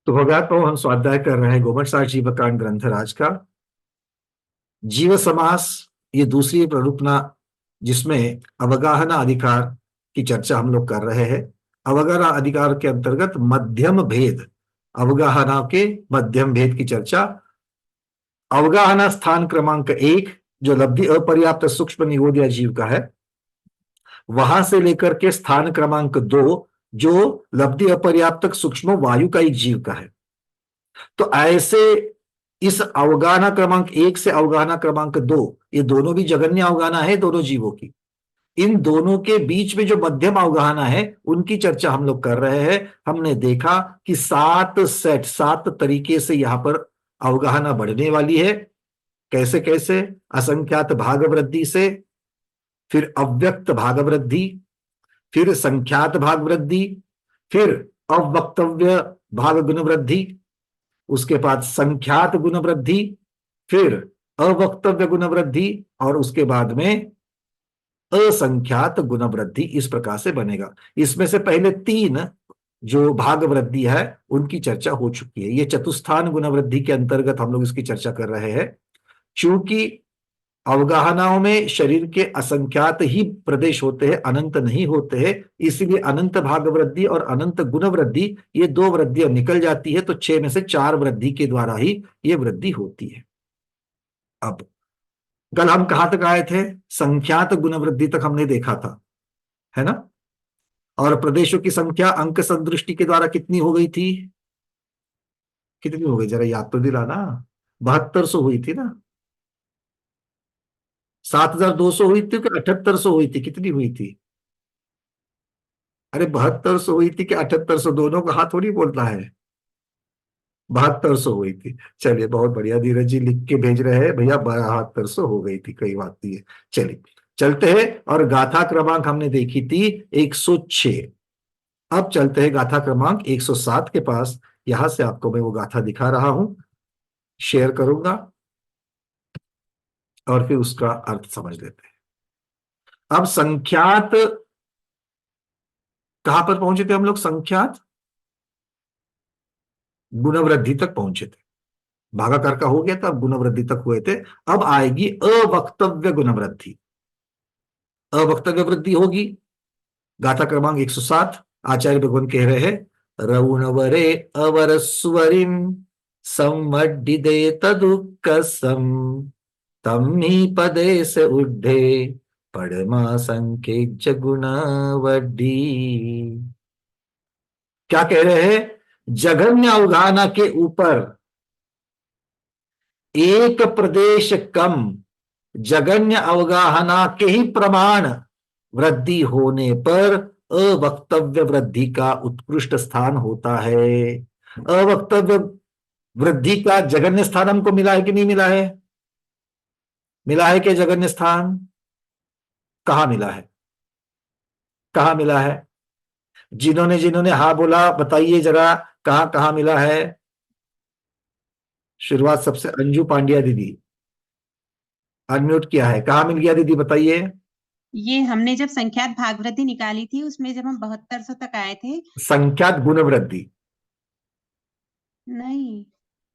तो भगवत हम स्वाध्याय कर रहे हैं गोमटसार जीवकांड ग्रंथराज का जीव समास। ये दूसरी प्ररूपना जिसमें अवगाहना अधिकार की चर्चा हम लोग कर रहे हैं। अवगाहना अधिकार के अंतर्गत मध्यम भेद, अवगाहना के मध्यम भेद की चर्चा। अवगाहना स्थान क्रमांक 1 जो लब्धि अपर्याप्त सूक्ष्म निगोदिया जीव का है, वहां से लेकर के स्थान क्रमांक 2 जो लब्धि अपर्याप्त सूक्ष्म वायु का एक जीव का है। तो ऐसे इस अवगाहना क्रमांक 1 से अवगाहना क्रमांक 2, ये दोनों भी जगन्य अवगाहना है दोनों जीवों की। इन दोनों के बीच में जो मध्यम अवगाहना है उनकी चर्चा हम लोग कर रहे हैं। हमने देखा कि 7 तरीके से यहां पर अवगाहना बढ़ने वाली है। कैसे कैसे? असंख्यात भाग वृद्धि से, फिर अव्यक्त भाग वृद्धि, फिर संख्यात भाग वृद्धि, फिर अवक्तव्य भाग गुण वृद्धि, उसके बाद संख्यात गुण वृद्धि, फिर अवक्तव्य गुण वृद्धि, और उसके बाद में असंख्यात गुण वृद्धि। इस प्रकार से बनेगा। इसमें से पहले 3 जो भाग वृद्धि है उनकी चर्चा हो चुकी है। ये चतुस्थान गुण वृद्धि के अंतर्गत हम लोग इसकी चर्चा कर रहे हैं। चूंकि अवगाहनाओं में शरीर के असंख्यात ही प्रदेश होते हैं, अनंत नहीं होते हैं, इसलिए अनंत भाग वृद्धि और अनंत गुण वृद्धि, ये 2 वृद्धियां निकल जाती है। तो 6 में से 4 वृद्धि के द्वारा ही ये वृद्धि होती है। अब कल हम कहां तक आए थे? संख्यात गुण वृद्धि तक हमने देखा था, है ना। और प्रदेशों की संख्या अंक संदृष्टि के द्वारा कितनी हो गई थी? कितनी हो गई, जरा याद तो दिलाना। 7200 हुई थी ना? 7200 हुई थी कि 7800 हुई थी? कितनी हुई थी? अरे 7200 हुई थी कि 7800? दोनों का हाथ थोड़ी बोलना है। 7200 हुई थी। चलिए बहुत बढ़िया, धीरज जी लिख के भेज रहे हैं भैया 7200 हो गई थी, कोई बात नहीं है। चलिए चलते हैं। और गाथा क्रमांक हमने देखी थी 106। अब चलते हैं गाथा क्रमांक 107 के पास। यहां से आपको मैं वो गाथा दिखा रहा हूं, शेयर करूंगा और फिर उसका अर्थ समझ लेते हैं। अब संख्यात कहां पर पहुंचे थे हम लोग? संख्यात गुणवृद्धि तक पहुंचे थे। भागाकार का हो गया था, अब गुणवृद्धि तक हुए थे। अब आएगी अवक्तव्य गुणवृद्धि। अवक्तव्य वृद्धि होगी। गाथा क्रमांक 107। आचार्य भगवान कह रहे हैं, रउणवरे अवर स्वरिम संवड्डिदे तदुक्कसम तम्नि पदे से उड्ढे पड़मा संकेज्य गुणवड्डी। क्या कह रहे हैं? जघन्य अवगाहना के ऊपर एक प्रदेश कम जघन्य अवगाहना के ही प्रमाण वृद्धि होने पर अवक्तव्य वृद्धि का उत्कृष्ट स्थान होता है। अवक्तव्य वृद्धि का जघन्य स्थान हमको मिला है कि नहीं मिला है? मिला है कि जघन्य स्थान? कहां मिला है? कहां मिला है? जिन्होंने जिन्होंने हा बोला बताइए जरा, कहां कहां मिला है? शुरुआत सबसे अंजू पांड्या दीदी, अनम्यूट किया है। कहां मिल गया दीदी बताइए? ये हमने जब संख्यात भाग वृद्धि निकाली थी उसमें जब हम 7200 तक आए थे। संख्यात गुण वृद्धि? नहीं,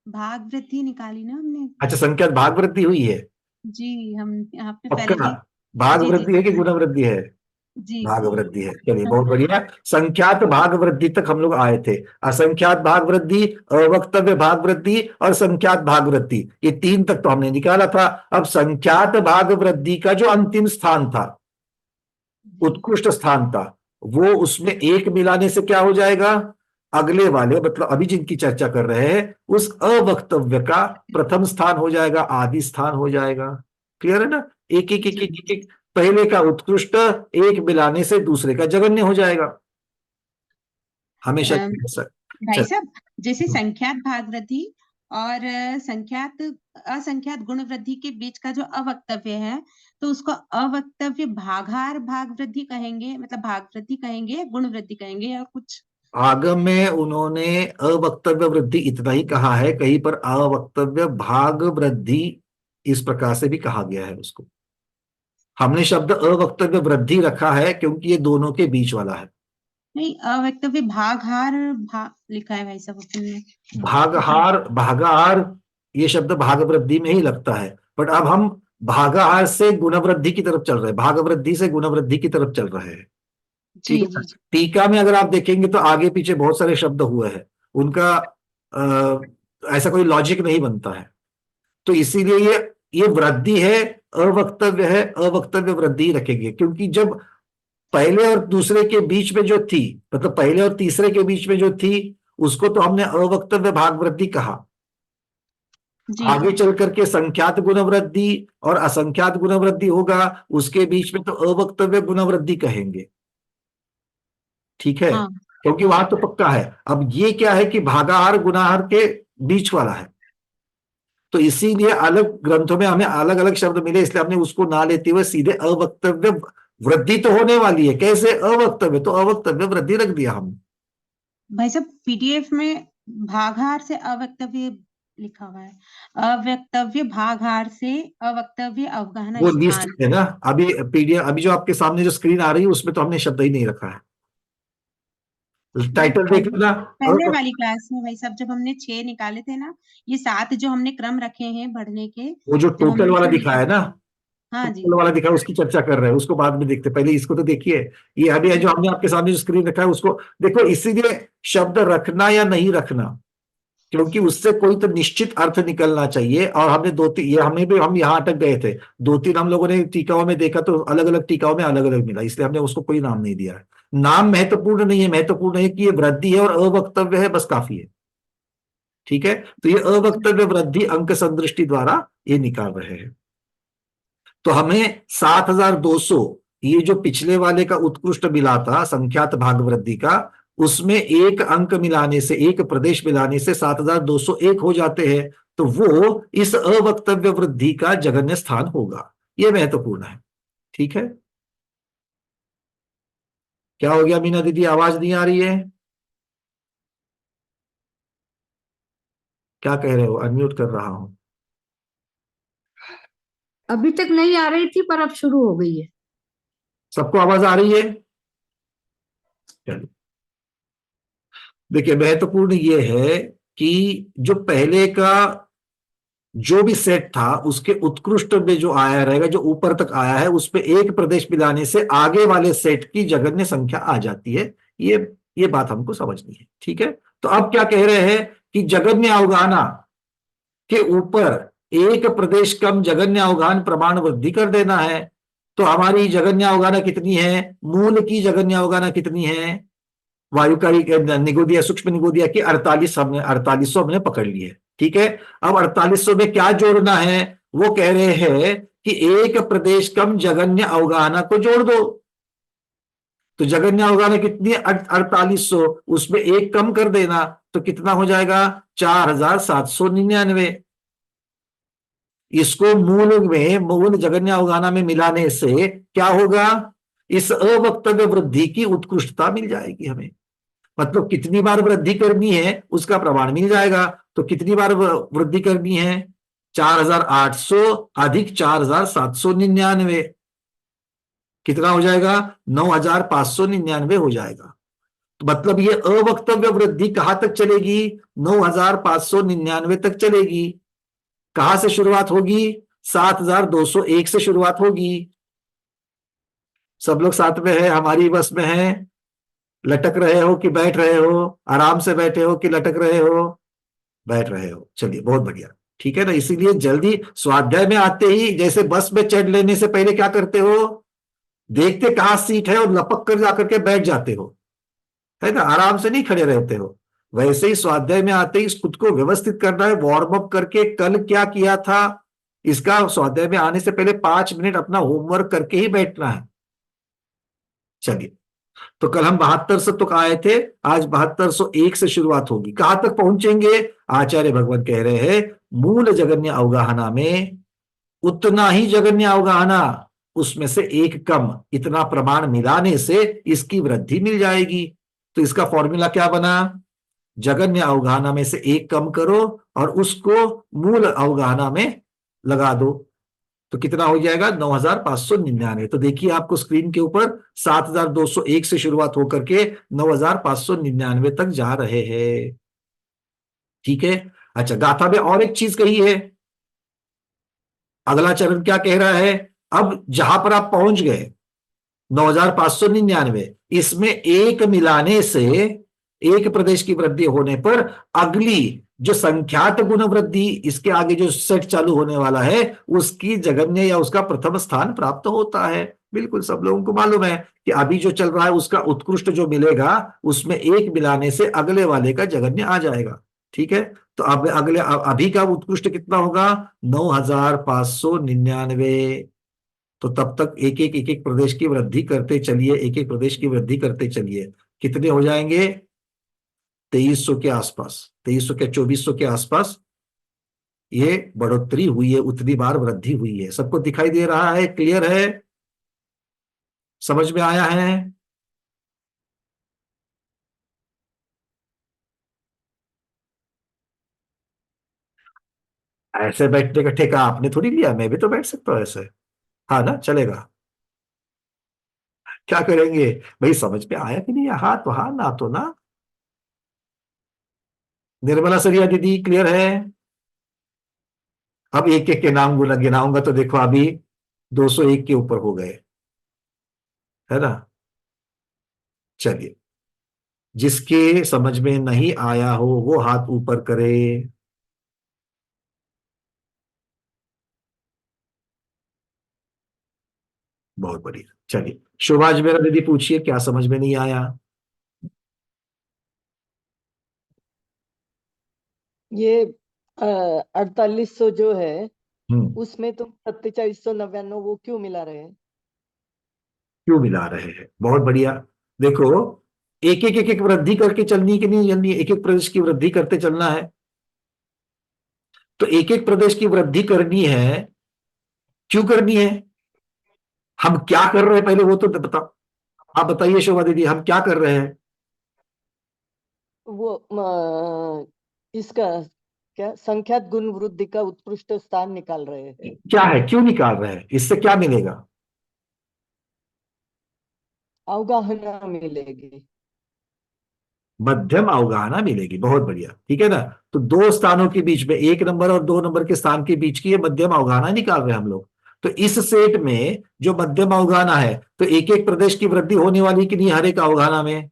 भाग वृद्धि निकाली ना हमने। अच्छा, संख्यात भाग वृद्धि हुई है? जी, हम यहाँ पे पहले पक्का? जी। भाग जी जी वृद्धि है कि गुण वृद्धि है? जी। भाग वृद्धि है। चलिए बहुत बढ़िया। संख्यात भाग वृद्धि तक हम लोग आए थे। असंख्यात भाग वृद्धि, अवक्तव्य भाग वृद्धि और संख्यात भाग वृद्धि, ये 3 तक तो हमने निकाला था। अब संख्यात भाग वृद्धि का जो अंतिम स्थान था, उत्कृष्ट स्थान था, वो उसमें एक मिलाने से क्या हो जाएगा? अगले वाले, मतलब अभी जिनकी चर्चा कर रहे हैं, उस अवक्तव्य का प्रथम स्थान हो जाएगा, आदि स्थान हो जाएगा। क्लियर है ना? एक एक एक एक एक, एक पहले का उत्कृष्ट एक मिलाने से दूसरे का जघन्य हो जाएगा। हमेशा भाई चल। साहब, जैसे संख्यात भाग वृद्धि और संख्यात असंख्यात गुण वृद्धि के बीच का जो अवक्तव्य है, तो उसको अवक्तव्य भागार भाग वृद्धि कहेंगे, मतलब भाग वृद्धि कहेंगे, गुण वृद्धि कहेंगे, या कुछ? आगम में उन्होंने अवक्तव्य वृद्धि इतना ही कहा है, कहीं पर अवक्तव्य भाग वृद्धि इस प्रकार से भी कहा गया है उसको। हमने शब्द अवक्तव्य वृद्धि रखा है क्योंकि ये दोनों के बीच वाला है। नहीं, अवक्तव्य भागहार लिखा है भाई साहब अपन ने। भागहार, भागाहार, ये शब्द भागवृद्धि में ही लगता है, बट अब हम भागाहार से गुणवृद्धि की तरफ चल रहे हैं, भागवृद्धि से गुणवृद्धि की तरफ चल रहे हैं। जी ठीक है। जी जी। टीका में अगर आप देखेंगे तो आगे पीछे बहुत सारे शब्द हुए हैं, उनका ऐसा कोई लॉजिक नहीं बनता है। तो इसीलिए ये वृद्धि है, अवक्तव्य है, अवक्तव्य वृद्धि रखेंगे, क्योंकि जब पहले और दूसरे के बीच में जो थी, मतलब पहले और तीसरे के बीच में जो थी, उसको तो हमने अवक्तव्य भाग वृद्धि कहा। जी आगे चल करके संख्यात गुणवृद्धि और असंख्यात गुणवृद्धि होगा, उसके बीच में तो अवक्तव्य गुणवृद्धि कहेंगे। ठीक है, हाँ। क्योंकि वहां तो पक्का है। अब ये क्या है कि भागाहार गुणाहार के बीच वाला है, तो इसीलिए अलग ग्रंथों में हमें अलग अलग शब्द मिले, इसलिए हमने उसको ना लेते हुए सीधे अवक्तव्य वृद्धि तो होने वाली है, कैसे अवक्तव्य, तो अवक्तव्य वृद्धि रख दिया हम। भाई साहब पीडीएफ में भागहार से अवक्तव्य लिखा हुआ है, अवक्तव्य भागहार से अवक्तव्य अवगाहन वो लिस्ट स्थान। है ना, अभी पीडीएफ, अभी जो आपके सामने जो स्क्रीन आ रही है उसमें तो हमने शब्द ही नहीं रखा है। टाइटल देख पहले लेना। पहले वाली क्लास में भाई साहब जब हमने 6 निकाले थे ना, ये 7 जो हमने क्रम रखे हैं बढ़ने के, वो जो जब टोटल हमने वाला इसमें दिखा है ना, हाँ जी। टोटल वाला दिखा है, उसकी चर्चा कर रहे हैं, उसको बाद में देखते हैं, पहले इसको तो देखिए। ये अभी है जो हमने आपके सामने जो स्क्रीन रखा है उसको देखो। इसीलिए शब्द रखना या नहीं रखना, क्योंकि उससे कोई तो निश्चित अर्थ निकलना चाहिए। और हमने दो तीन, ये हमें भी, हम यहाँ अटक गए थे, दो तीन हम लोगों ने टीकाओं में देखा तो अलग अलग टीकाओं में अलग अलग मिला, इसलिए हमने उसको कोई नाम नहीं दिया है। नाम महत्वपूर्ण नहीं है, महत्वपूर्ण है कि ये वृद्धि है और अवक्तव्य है, बस काफी है। ठीक है, तो ये अवक्तव्य वृद्धि अंक संदृष्टि द्वारा ये निकाल रहे हैं। तो हमें 7200, ये जो पिछले वाले का उत्कृष्ट मिला था संख्यात भाग वृद्धि का, उसमें एक अंक मिलाने से, एक प्रदेश मिलाने से 7201 हो जाते हैं, तो वो इस अवक्तव्य वृद्धि का जगन्य स्थान होगा। ये महत्वपूर्ण है। ठीक है, क्या हो गया मीना दीदी, आवाज नहीं आ रही है? क्या कह रहे हो? अनम्यूट कर रहा हूं। अभी तक नहीं आ रही थी पर अब शुरू हो गई है। सबको आवाज आ रही है? चलिए, देखिए महत्वपूर्ण ये है कि जो पहले का जो भी सेट था उसके उत्कृष्ट में जो आया रहेगा, जो ऊपर तक आया है, उस पे एक प्रदेश मिलाने से आगे वाले सेट की जगन्य संख्या आ जाती है। ये बात हमको समझनी है। ठीक है, तो अब क्या कह रहे हैं कि जगन्य अवगाहना के ऊपर एक प्रदेश कम जगन्य अवगाहन प्रमाण वृद्धि कर देना है। तो हमारी जगन्य अवगाहना कितनी है? मूल की जगन्य अवगाहना कितनी है? वायुकारी निगोदिया, सूक्ष्म निगोदिया की 4800 हमने पकड़ ली है। ठीक है, अब 4800 में क्या जोड़ना है? वो कह रहे हैं कि एक प्रदेश कम जगन्य अवगाहना को जोड़ दो। तो जगन्य अवगाहना कितनी है? 4800, उसमें एक कम कर देना तो कितना हो जाएगा? 4799। इसको मूल जगन्य अवगाहना में मिलाने से क्या होगा? इस अवक्तव्य वृद्धि की उत्कृष्टता मिल जाएगी हमें। मतलब कितनी बार वृद्धि करनी है उसका प्रमाण मिल जाएगा। तो कितनी बार वृद्धि करनी है? 4800 अधिक 4799, कितना हो जाएगा? 9599 हो जाएगा। तो मतलब ये अवक्तव्य वृद्धि कहां तक चलेगी? 9599 तक चलेगी। कहां से शुरुआत होगी? 7201 से शुरुआत होगी। सब लोग साथ में है, हमारी बस में है? लटक रहे हो कि बैठ रहे हो? आराम से बैठे हो कि लटक रहे हो? बैठ रहे हो, चलिए बहुत बढ़िया। ठीक है ना, इसीलिए जल्दी स्वाध्याय में आते ही जैसे बस में चढ़ लेने से पहले क्या करते हो? देखते कहाँ सीट है और लपक कर जाकर के बैठ जाते हो, है ना, आराम से नहीं खड़े रहते हो। वैसे ही स्वाध्याय में आते ही खुद को व्यवस्थित करना है, वार्म अप करके कल क्या किया था इसका स्वाध्याय में आने से पहले 5 मिनट अपना होमवर्क करके ही बैठना है। चलिए, तो कल हम 7200 तक आए थे, आज 7201 से शुरुआत होगी। कहां तक पहुंचेंगे? आचार्य भगवत कह रहे हैं मूल जगन्य अवगाहना में उतना ही जगन्य अवगाहना, उसमें से एक कम, इतना प्रमाण मिलाने से इसकी वृद्धि मिल जाएगी। तो इसका फॉर्मूला क्या बना? जगन्य अवगाहना में से एक कम करो और उसको मूल अवगाहना में लगा दो। तो कितना हो जाएगा? 9,599। तो देखिए आपको स्क्रीन के ऊपर 7,201 से शुरुआत होकर के 9,599 तक जा रहे हैं। ठीक है। अच्छा, गाथा में और एक चीज कही है। अगला चरण क्या कह रहा है? अब जहां पर आप पहुंच गए 9,599, इसमें एक मिलाने से, एक प्रदेश की वृद्धि होने पर अगली जो संख्यात गुण वृद्धि, इसके आगे जो सेट चालू होने वाला है, उसकी जगन्य या उसका प्रथम स्थान प्राप्त होता है। बिल्कुल सब लोगों को मालूम है कि अभी जो चल रहा है उसका उत्कृष्ट जो मिलेगा, उसमें एक मिलाने से अगले वाले का जगन्य आ जाएगा। ठीक है। तो अब अगले अभी का उत्कृष्ट कितना होगा? 9,599। तो तब तक एक एक प्रदेश की वृद्धि करते चलिए, एक एक प्रदेश की वृद्धि करते चलिए। कितने हो जाएंगे? 2,300 के आसपास, 2,300 के 2,400 के आसपास ये बढ़ोतरी हुई है, उतनी बार वृद्धि हुई है। सबको दिखाई दे रहा है? क्लियर है? समझ में आया है? ऐसे बैठने का ठेका आपने थोड़ी लिया, मैं भी तो बैठ सकता हूं ऐसे। हाँ ना, चलेगा। क्या करेंगे भाई? समझ में आया कि नहीं? हाँ तो हाँ, ना तो ना। निर्मला सरिया दीदी क्लियर है? अब एक एक के नाम गिनाऊंगा तो देखो अभी 201 के ऊपर हो गए, है ना। चलिए, जिसके समझ में नहीं आया हो वो हाथ ऊपर करे। बहुत बढ़िया। चलिए, शोभा मेरा दीदी पूछिए, क्या समझ में नहीं आया? ये 4800 जो है हम्म। उसमें तुम 4799 वो क्यों मिला रहे हैं? क्यों मिला रहे हैं? बहुत बढ़िया। देखो, एक एक वृद्धि करके चलनी कि नहीं चलनी? एक एक प्रदेश की वृद्धि करते चलना है। तो एक एक प्रदेश की वृद्धि करनी है। क्यों करनी है? हम क्या कर रहे हैं पहले वो तो बताओ। आप बताइए शोभा दीदी, हम क्या कर रहे हैं? वो इसका क्या संख्यात गुण वृद्धि का उत्कृष्ट स्थान निकाल रहे हैं। क्या है? क्यों निकाल रहे हैं? इससे क्या मिलेगा? अवगाहना मिलेगी। मध्यम अवगाहना मिलेगी। बहुत बढ़िया। ठीक है ना। तो दो स्थानों के बीच में, 1 नंबर और 2 नंबर के स्थान के बीच की ये मध्यम अवगाहना निकाल रहे हैं हम लोग। तो इस सेट में जो मध्यम अवगाहना है, तो एक एक प्रदेश की वृद्धि होने वाली कि नहीं? हर एक अवगाहना में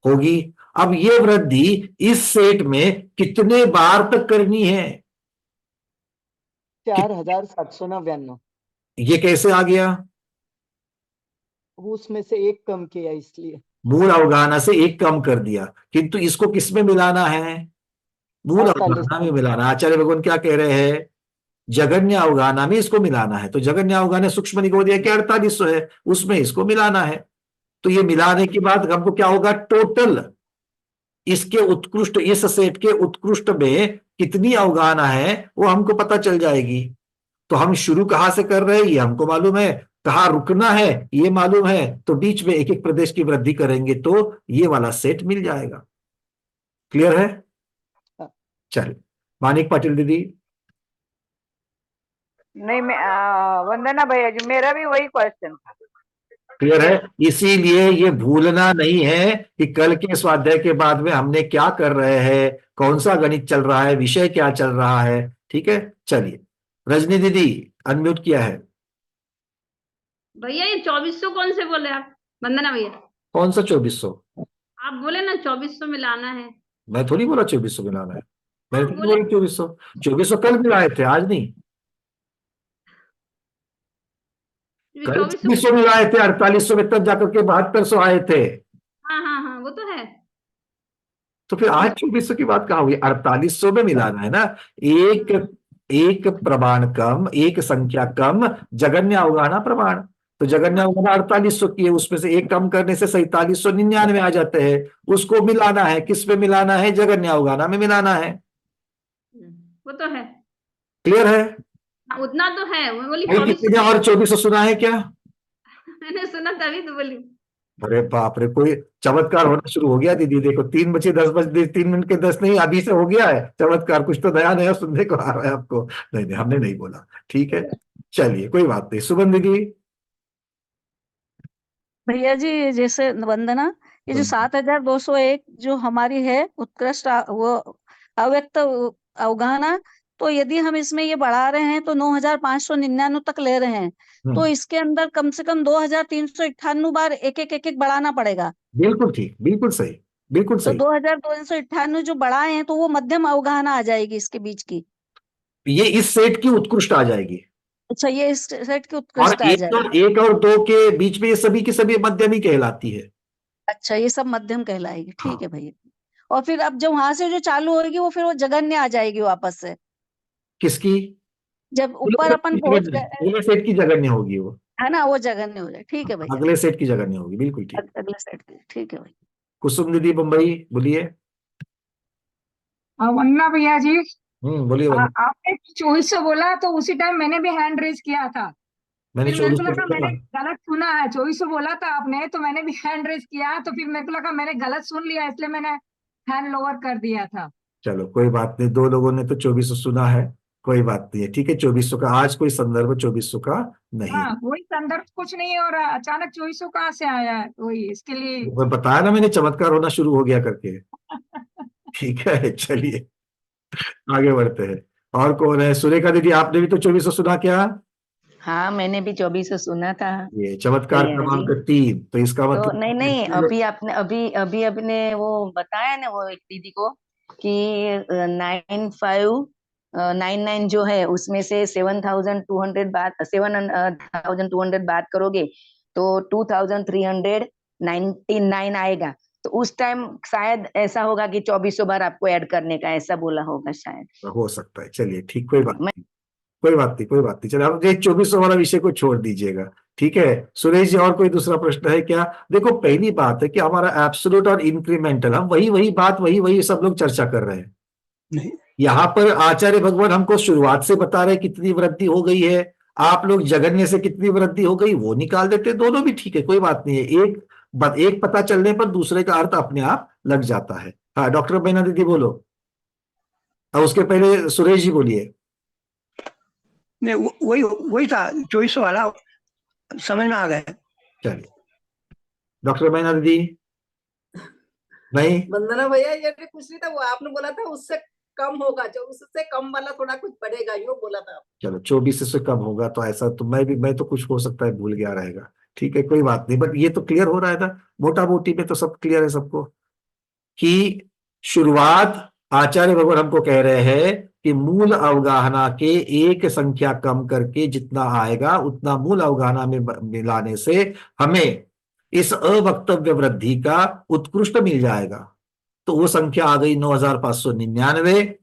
होगी। अब ये वृद्धि इस सेट में कितने बार तक करनी है? 4799। ये कैसे आ गया? उसमें से एक कम किया इसलिए। मूल अवगाहना से एक कम कर दिया, किंतु इसको किसमें मिलाना है? मूल 48। अवगाहना में मिलाना। आचार्य भगवान क्या कह रहे हैं? जगन्य अवगाहना में इसको मिलाना है। तो जगन्य अवगाहना सूक्ष्म निगोदिया के 4800 है, उसमें इसको मिलाना है। तो ये मिलाने के बाद हमको क्या होगा? टोटल इसके उत्कृष्ट, इस सेट के उत्कृष्ट में कितनी अवगाहना है वो हमको पता चल जाएगी। तो हम शुरू कहां से कर रहे हैं ये हमको मालूम है, कहाँ रुकना है ये मालूम है, तो बीच में एक एक प्रदेश की वृद्धि करेंगे तो ये वाला सेट मिल जाएगा। क्लियर है? चलिए, मानिक पाटिल दीदी। नहीं, मैं वंदना भैया जी, मेरा भी वही क्वेश्चन था। क्लियर है? इसीलिए ये भूलना नहीं है कि कल के स्वाध्याय के बाद में हमने क्या कर रहे हैं, कौन सा गणित चल रहा है, विषय क्या चल रहा है। ठीक है। चलिए, रजनी दीदी अनम्यूट किया है। भैया ये 2400 कौन से बोले आप? वंदना भैया, कौन सा 2,400? आप बोले ना 2400 मिलाना है। मैं थोड़ी बोला 2,400 मिलाना है। मैंने हाँ थोड़ी बोले। बोला 2,400। 2,400 कल मिलाए थे, आज नहीं। कल 2400। 2,400 मिलाए थे, 4,800 में तब जाकर के 7,200 आए थे। हाँ हाँ हाँ, वो तो है। तो फिर आज 2,400 की बात कहाँ हुई? 4,800 में मिलाना है ना। एक एक प्रमाण कम, एक संख्या कम, जगन्य अवगाहना प्रमाण। तो जगन्य अवगाहना 4,800 की है, उसमें से एक कम करने से 4,799 आ जाते हैं। उसको मिलाना है, किस पे मिलाना है? जगन्य अवगाहना में मिलाना है। वो तो है। क्लियर है? हाँ, उतना तो है। मैं बोली भाई किसी ने 2400। और 2,400 सुना है क्या? मैंने सुना तभी तो बोली। अरे बाप रे, कोई चमत्कार होना शुरू हो गया दीदी। देखो 3 बजे 10 बजे 3 मिनट के 10 नहीं, अभी से हो गया है चमत्कार। कुछ तो नया नया सुनने को आ रहा है आपको। नहीं नहीं, हमने नहीं बोला। ठीक है। चलिए कोई बात नहीं। सुमन दीदी। भैया जी जैसे वंदना, ये जो 7201 जो हमारी है उत्कृष्ट वो अव्यक्त अवगाहना, तो यदि हम इसमें ये बढ़ा रहे हैं तो 9599 तक ले रहे हैं, तो इसके अंदर कम से कम 2398 बार एक एक बढ़ाना पड़ेगा। बिल्कुल ठीक, बिल्कुल सही, बिल्कुल तो सही। 2298 जो बढ़ाए हैं तो वो मध्यम अवगाहना आ जाएगी इसके बीच की। ये इस सेट की उत्कृष्ट आ जाएगी। अच्छा, ये इस सेट की और उत्कृष्ट आ जाएगी। एक और दो के बीच में ये सभी की सभी मध्यम ही कहलाती है। अच्छा, ये सब मध्यम कहलाएगी, ठीक हाँ। है भैया। और फिर अब जो वहां से जो चालू होगी वो फिर वो जगन्य आ जाएगी वापस से, किसकी? जब ऊपर अपन पहुंच गए, अगले सेट की जगह नहीं होगी वो। है ना, वो जगन्य हो जाए, ठीक है भैया। अगले सेट की जगह नहीं होगी, बिल्कुल ठीक। अगले सेट की, ठीक है भैया। कुसुम दीदी मुंबई, बोलिए। वंदना भैया जी, बोलिए वंदना। आपने 2400 बोला तो उसी टाइम मैंने भी हैंड रेज किया था। मैंने फिर मेरे को 2400 लगा बोला मैंने था। गलत सुना है, 2400 बोला था आपने तो मैंने भी हैंड रेज किया, तो फिर मेरे को लगा मैंने गलत सुन लिया, इसलिए मैंने हैंड लोअर कर दिया था। चलो कोई बात नहीं, दो लोगों ने तो 2400 सुना है, कोई बात नहीं है, ठीक है। 2400 का आज कोई संदर्भ 2400 का नहीं है। हाँ, वही संदर्भ कुछ नहीं है, और अचानक 2400 कहाँ से आया है, वही इसके लिए। मैं बताया ना, मैंने चमत्कार होना शुरू हो गया करके। ठीक है, चलिए आगे बढ़ते हैं। और कौन है? सुरेखा दीदी, आपने भी तो 2400 सुना क्या? हाँ, मैंने भी 2400 सुना था ये चमत्कार भैया जी। क्रमांक 3, तो इसका तो मतलब नहीं, अभी आपने अभी आपने वो बताया ना वो एक दीदी को कि 9599 जो है उसमें से 7200 बात करोगे तो 2399 आएगा। तो उस टाइम शायद ऐसा होगा कि 2400 बार आपको ऐड करने का, ऐसा बोला होगा शायद। हो सकता है। चलिए ठीक, कोई बात नहीं, कोई बात नहीं, कोई बात नहीं। चलिए अब ये 2400 वाला विषय को छोड़ दीजिएगा, ठीक है। सुरेश जी, और कोई दूसरा प्रश्न है क्या? देखो, पहली बात है कि हमारा एब्सोल्यूट और इंक्रीमेंटल, हम वही वही बात वही सब लोग चर्चा कर रहे हैं। नहीं, यहाँ पर आचार्य भगवान हमको शुरुआत से बता रहे कितनी वृद्धि हो गई है, आप लोग जगन्य से कितनी वृद्धि हो गई वो निकाल देते, दोनों भी ठीक है, कोई बात नहीं है। एक पता चलने पर दूसरे का अर्थ अपने आप लग जाता है। हाँ, डॉक्टर बैना दीदी बोलो, और उसके पहले सुरेश जी बोलिए। नहीं, वही था 2400 वाला, समझ में आ गया। चलिए डॉक्टर बैना दीदी। नहीं, वंदना भैया, ये भी कुछ नहीं था, वो आपने बोला था उससे कम होगा, जो उससे कम वाला थोड़ा कुछ बढ़ेगा, यो बोला था। चलो 24 से कम होगा तो ऐसा तो मैं तो कुछ हो सकता है भूल गया रहेगा, ठीक है, कोई बात नहीं। बट ये तो क्लियर हो रहा है ना, मोटा मोटी में तो सब क्लियर है सबको, कि शुरुआत आचार्य भगवान हमको कह रहे हैं कि मूल अवगाहना के एक संख्या कम करके जितना आएगा उतना मूल अवगाहना में मिलाने से हमें इस अवक्तव्य वृद्धि का उत्कृष्ट मिल जाएगा। तो वो संख्या आ गई 9599।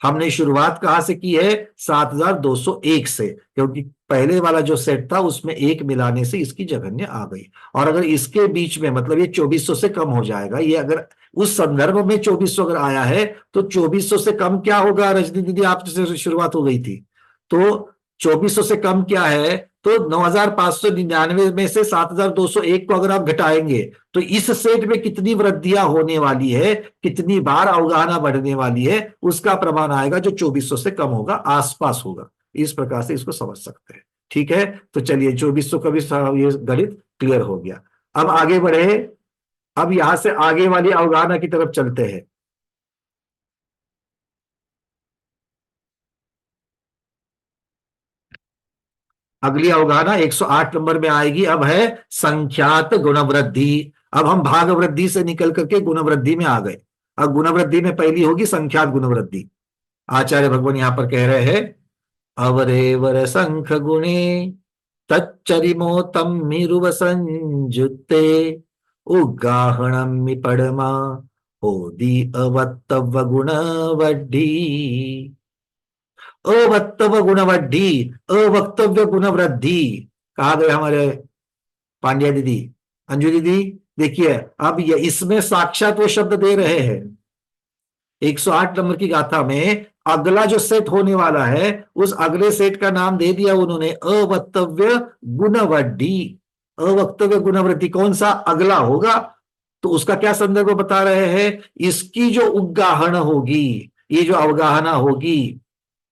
हमने शुरुआत कहां से की है? 7201 से, क्योंकि पहले वाला जो सेट था उसमें एक मिलाने से इसकी जगन्य आ गई। और अगर इसके बीच में, मतलब ये 2400 से कम हो जाएगा, ये अगर उस संदर्भ में 2400 अगर आया है तो 2400 से कम क्या होगा? रजनी दीदी आपसे शुरुआत हो गई थी, तो 2400 से कम क्या है? तो 9599 में से 7201 को अगर आप घटाएंगे तो इस सेट में कितनी वृद्धियां होने वाली है, कितनी बार अवगाहना बढ़ने वाली है, उसका प्रमाण आएगा जो 2400 से कम होगा, आसपास होगा। इस प्रकार से इसको समझ सकते हैं, ठीक है। तो चलिए 2400 का भी ये गणित क्लियर हो गया। अब आगे बढ़े, अब यहां से आगे वाली अवगाहना की तरफ चलते हैं। अगली अवगाहना 108 नंबर में आएगी। अब है संख्यात गुणवृद्धि। अब हम भाग वृद्धि से निकल करके गुणवृद्धि में आ गए। अब गुणवृद्धि में पहली होगी संख्यात गुणवृद्धि। आचार्य भगवान यहां पर कह रहे हैं, अवरेवर संख गुणे तच्चरिमोतम मिरुव संजुते उगाहणम पड़मा ओदी अवत्तव गुणवड्ढी। अवक्तव्य गुणवृद्धि, अवक्तव्य गुणवृद्धि कहा गए हमारे पांड्या दीदी, अंजू दीदी। देखिए अब ये इसमें साक्षात वो शब्द दे रहे हैं। 108 नंबर की गाथा में अगला जो सेट होने वाला है उस अगले सेट का नाम दे दिया उन्होंने, अवक्तव्य गुणवृद्धि। अवक्तव्य गुणवृद्धि कौन सा अगला होगा? तो उसका क्या संदर्भ बता रहे हैं? इसकी जो उद्गाहन होगी, ये जो अवगाहना होगी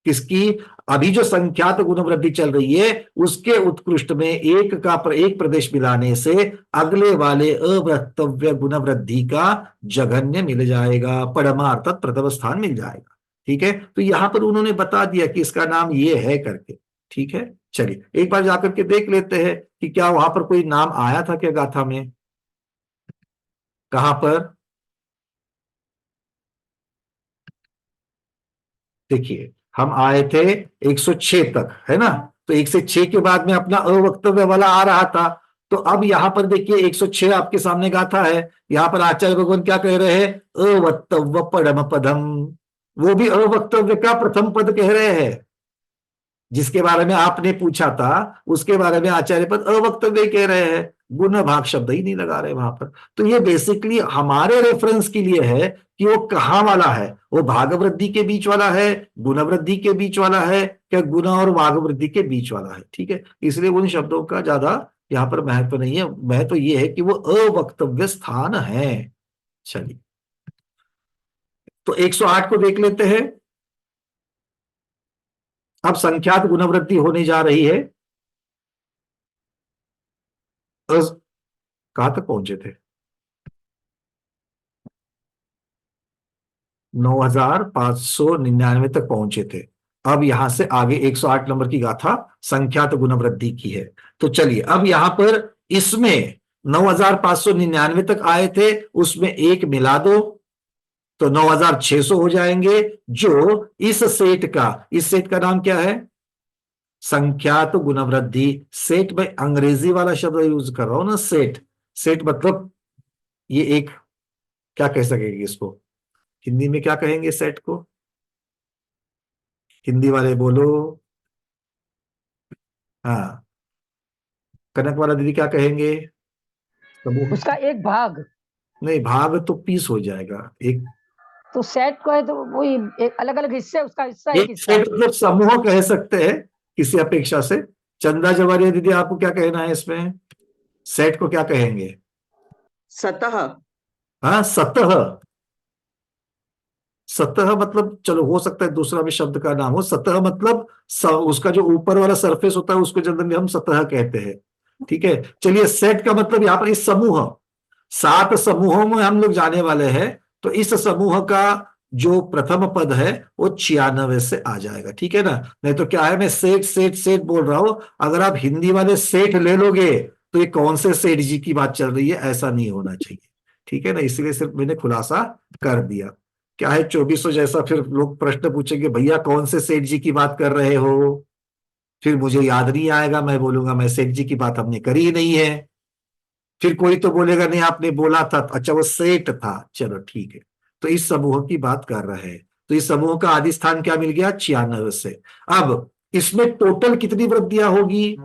किसकी? अभी जो संख्यात गुण वृद्धि चल रही है उसके उत्कृष्ट में एक प्रदेश मिलाने से अगले वाले अवक्तव्य गुण वृद्धि का जघन्य मिल जाएगा, परमा अर्थात प्रथम स्थान मिल जाएगा। ठीक है, तो यहां पर उन्होंने बता दिया कि इसका नाम ये है करके। ठीक है, चलिए एक बार जाकर के देख लेते हैं कि क्या वहां पर कोई नाम आया था क्या गाथा में, कहां पर। देखिए हम आए थे 106 तक, है ना, तो 106 के बाद में अपना अवक्तव्य वाला आ रहा था। तो अब यहां पर देखिए 106 आपके सामने गाथा है, यहां पर आचार्य भगवान क्या कह रहे हैं, अवक्तव्य परम पदम, वो भी अवक्तव्य का प्रथम पद कह रहे हैं। जिसके बारे में आपने पूछा था उसके बारे में आचार्य पद अवक्तव्य कह रहे हैं, गुण भाग शब्द ही नहीं लगा रहे वहां पर। तो ये बेसिकली हमारे रेफरेंस के लिए है कि वो कहाँ वाला है, वो भाग वृद्धि के बीच वाला है, गुण वृद्धि के बीच वाला है, क्या गुण और भाग वृद्धि के बीच वाला है। ठीक है, इसलिए उन शब्दों का ज्यादा यहाँ पर महत्व नहीं है, महत्व ये है कि वो अवक्तव्य स्थान है। चलिए तो 108 को देख लेते हैं। अब संख्यात गुण वृद्धि होने जा रही है। कहां तक पहुंचे थे, 9599 तक पहुंचे थे। अब यहां से आगे 108 नंबर की गाथा संख्यात गुण वृद्धि की है। तो चलिए अब यहां पर इसमें 9599 तक आए थे, उसमें एक मिला दो तो 9600 हो जाएंगे, जो इस सेट का नाम क्या है, संख्यात गुण वृद्धि। सेट में अंग्रेजी वाला शब्द यूज कर रहा हूं ना, सेट मतलब ये एक, क्या कह सकेंगे इसको हिंदी में, क्या कहेंगे सेट को, हिंदी वाले बोलो। हाँ, कनक वाला दीदी क्या कहेंगे, समूह। उसका एक भाग, नहीं, भाग तो पीस हो जाएगा, एक तो सेट को है तो वही एक अलग अलग हिस्से, उसका हिस्सा एक हिस्सा। सेट मतलब समूह कह सकते हैं किसी अपेक्षा से। चंदा जवारिया दीदी आपको क्या कहना है इसमें, सेट को क्या कहेंगे, सतह। हाँ, सतह मतलब चलो हो सकता है दूसरा भी शब्द का नाम हो। सतह मतलब उसका जो ऊपर वाला सरफेस होता है उसको जनरली हम सतह कहते हैं। ठीक है, चलिए सेट का मतलब यहाँ पर इस समूह, 7 समूहों में हम लोग जाने वाले हैं, तो इस समूह का जो प्रथम पद है वो 96 से आ जाएगा। ठीक है ना, नहीं तो क्या है, मैं सेठ बोल रहा हूं, अगर आप हिंदी वाले सेठ ले लोगे तो ये कौन से सेठ जी की बात चल रही है, ऐसा नहीं होना चाहिए। ठीक है ना, इसलिए सिर्फ मैंने खुलासा कर दिया। क्या है 2400 जैसा, फिर लोग प्रश्न पूछेंगे भैया कौन से सेठ जी की बात कर रहे हो, फिर मुझे याद नहीं आएगा, मैं बोलूंगा मैं सेठ जी की बात हमने करी ही नहीं है, फिर कोई तो बोलेगा नहीं आपने बोला था, अच्छा वो सेठ था, चलो ठीक है। तो इस समूह की बात कर रहे हैं, तो इस समूह का आदि स्थान क्या मिल गया, 96 से। अब इसमें टोटल कितनी वृद्धियां होगी,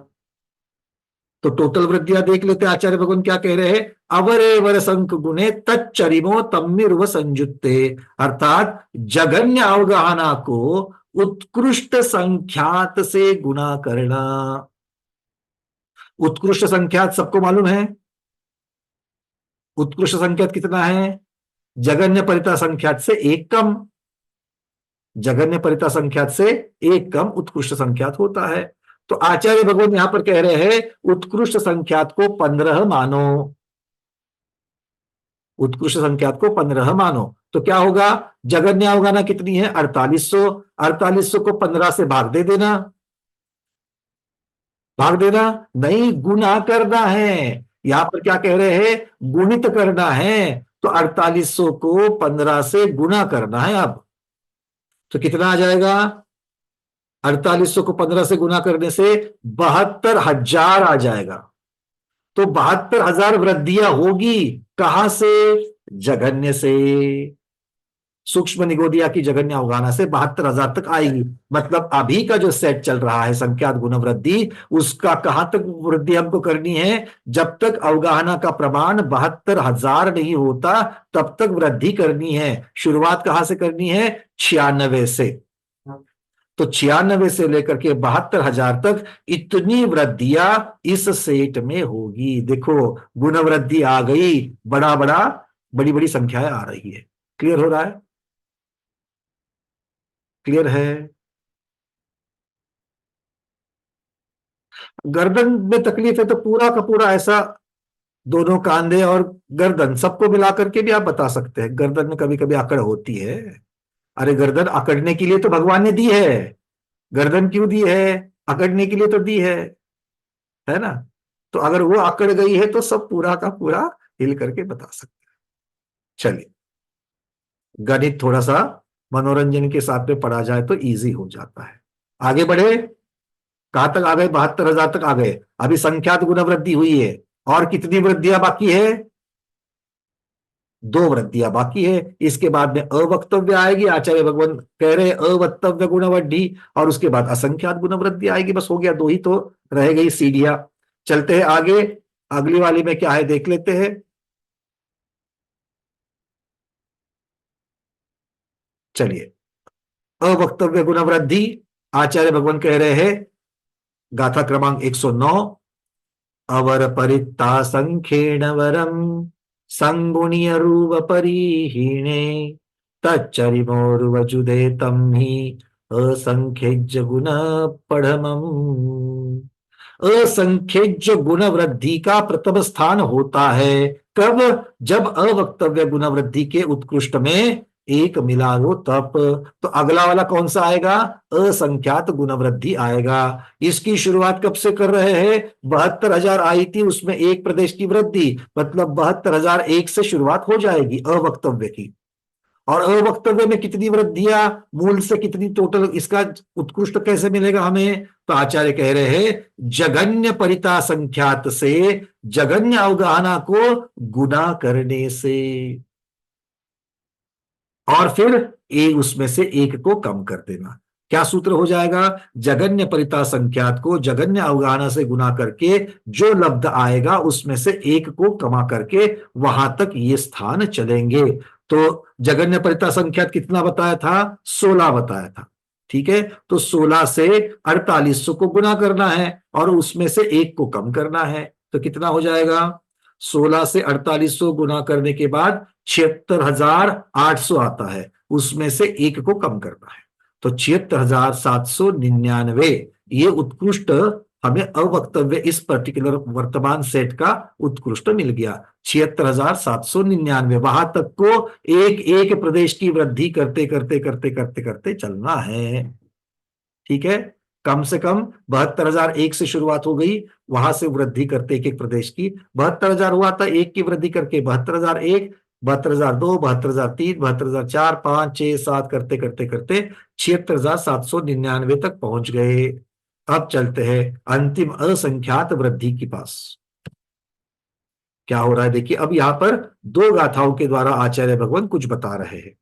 तो टोटल वृद्धियां देख लेते हैं। आचार्य भगवान क्या कह रहे हैं, अवरे वर संक गुणे तच्चरिमो तम्मिर्व संयुक्ते, अर्थात जघन्य अवगाहना को उत्कृष्ट संख्यात से गुणा करना। उत्कृष्ट संख्यात सबको मालूम है, उत्कृष्ट संख्यात कितना है, जघन्य परिता संख्यात से एक कम, जघन्य परिता संख्यात से एक कम उत्कृष्ट संख्यात होता है। तो आचार्य भगवान यहां पर कह रहे हैं उत्कृष्ट संख्यात को 15 मानो, उत्कृष्ट संख्यात को 15 मानो। तो क्या होगा, जघन्य अवगाहना कितनी है, 4800, 4800 को 15 से भाग दे देना, भाग देना नहीं, गुणा करना है। यहां पर क्या कह रहे हैं, गुणित करना है, तो 4800 को 15 से गुणा करना है। अब तो कितना आ जाएगा, 4800 को 15 से गुणा करने से 72,000 आ जाएगा। तो 72,000 वृद्धियां होगी, कहां से, जघन्य से, सूक्ष्म निगोदिया की जघन्य अवगाहना से 72,000 तक आएगी। मतलब अभी का जो सेट चल रहा है संख्यात गुण वृद्धि, उसका कहां तक वृद्धि हमको करनी है, जब तक अवगाहना का प्रमाण 72,000 नहीं होता तब तक वृद्धि करनी है। शुरुआत कहां से करनी है, 96 से। तो 96 से लेकर के 72,000 तक इतनी वृद्धियां इस सेट में होगी। देखो गुण वृद्धि आ गई, बड़ी बड़ी संख्याएं आ रही है। क्लियर हो रहा है, क्लियर है। गर्दन में तकलीफ है तो पूरा का पूरा ऐसा दोनों कांधे और गर्दन सबको मिला करके भी आप बता सकते हैं। गर्दन में कभी कभी अकड़ होती है, अरे गर्दन अकड़ने के लिए तो भगवान ने दी है, गर्दन क्यों दी है? अकड़ने के लिए तो दी है ना? तो अगर वो अकड़ गई है तो सब पूरा का पूरा हिल करके बता सकते हैं। चलिए, गणित थोड़ा सा मनोरंजन के साथ में पढ़ा जाए तो इजी हो जाता है। आगे बढ़े, कहां तक आ गए? 72,000 तक आ गए। अभी संख्यात गुण वृद्धि हुई है, और कितनी वृद्धियां बाकी है? 2 वृद्धियां बाकी है। इसके बाद में अवक्तव्य आएगी, आचार्य भगवान कह रहे अवक्तव्य गुण वृद्धि, और उसके बाद असंख्यात गुण वृद्धि आएगी। बस हो गया, 2 ही तो रह गई सीढ़ियां। चलते हैं आगे, अगली वाली में क्या है देख लेते हैं। चलिए, अवक्तव्य गुण वृद्धि आचार्य भगवान कह रहे हैं, गाथा क्रमांक 109, अवर परिता संख्येण वरम संगुणीय रूप परिहीणे तच्चरिमोर्वजुदे तम ही असंख्यज्य गुण पढ़मम्। असंख्यज्य गुण वृद्धि का प्रथम स्थान होता है कब? जब अवक्तव्य गुण वृद्धि के उत्कृष्ट में एक मिला लो तब। तो अगला वाला कौन सा आएगा? असंख्यात गुण वृद्धि आएगा। इसकी शुरुआत कब से कर रहे हैं? 72,000 आई थी, उसमें एक प्रदेश की वृद्धि, मतलब 72,001 से शुरुआत हो जाएगी अवक्तव्य की। और अवक्तव्य में कितनी वृद्धियां, मूल से कितनी टोटल, इसका उत्कृष्ट कैसे मिलेगा हमें? तो आचार्य कह रहे हैं, जगन्य परिता संख्यात से, जगन्य अवगाहना को गुना करने से, और फिर उसमें से एक को कम कर देना। क्या सूत्र हो जाएगा? जगन्य परिता संख्यात को जगन्य अवगाहना से गुना करके जो लब्ध आएगा उसमें से एक को कमा करके वहां तक ये स्थान चलेंगे। तो जगन्य परिता संख्यात कितना बताया था? 16 बताया था। ठीक है, तो 16 से 4800 को गुना करना है और उसमें से एक को कम करना है। तो कितना हो जाएगा? 16 से 4800 गुना करने के बाद 76,800 आता है, उसमें से एक को कम करना है। तो 76,799 ये उत्कृष्ट हमें अवक्तव्य इस पर्टिकुलर वर्तमान सेट का उत्कृष्ट मिल गया। 76,799 वहां तक को एक एक प्रदेश की वृद्धि करते करते करते करते करते चलना है। ठीक है, कम से कम 72,001 से शुरुआत हो गई, वहां से वृद्धि करते एक एक प्रदेश की। 72,000 हुआ था, एक की वृद्धि करके 72,001, 72,002, 72,003, 72,004, 5, 6, 7 करते करते करते 76,799 तक पहुंच गए। अब चलते हैं अंतिम असंख्यात वृद्धि के पास। क्या हो रहा है देखिए, अब यहां पर 2 गाथाओं के द्वारा आचार्य भगवान कुछ बता रहे हैं।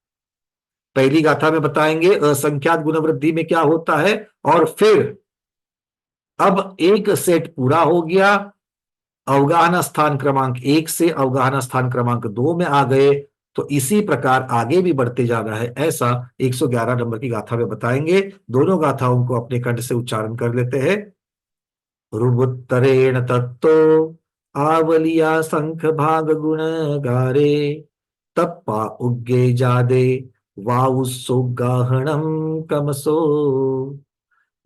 पहली गाथा में बताएंगे असंख्यात गुण वृद्धि में क्या होता है, और फिर अब एक सेट पूरा हो गया, अवगाहना स्थान क्रमांक 1 से अवगाहना स्थान क्रमांक 2 में आ गए, तो इसी प्रकार आगे भी बढ़ते जाना है, ऐसा 111 नंबर की गाथा में बताएंगे। दोनों गाथाओं को अपने कंठ से उच्चारण कर लेते हैं। रुबुत्तरेण तत्तो आवलिया संख भाग गुण गारे तप्पा उग्गे जादे वाउसोगाहणम कमसो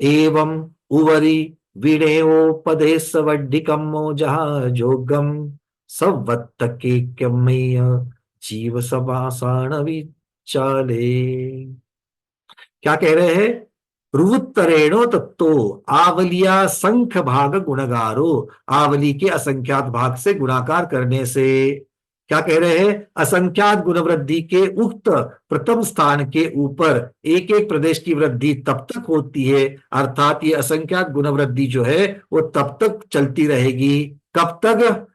एवं उवरी विणेयोपदेशवड्ढिकम मोजः जोगम सवत्तकेक्यमय्य जीव समासाण विचाले। क्या कह रहे हैं? रुवुत्तरेणो तत्तो आवलिया संख भाग गुणगारो, आवली के असंख्यात भाग से गुणाकार करने से। क्या कह रहे हैं? असंख्यात गुण वृद्धि के उक्त प्रथम स्थान के ऊपर एक एक प्रदेश की वृद्धि तब तक होती है, अर्थात ये असंख्यात गुण वृद्धि जो है वो तब तक चलती रहेगी। कब तक?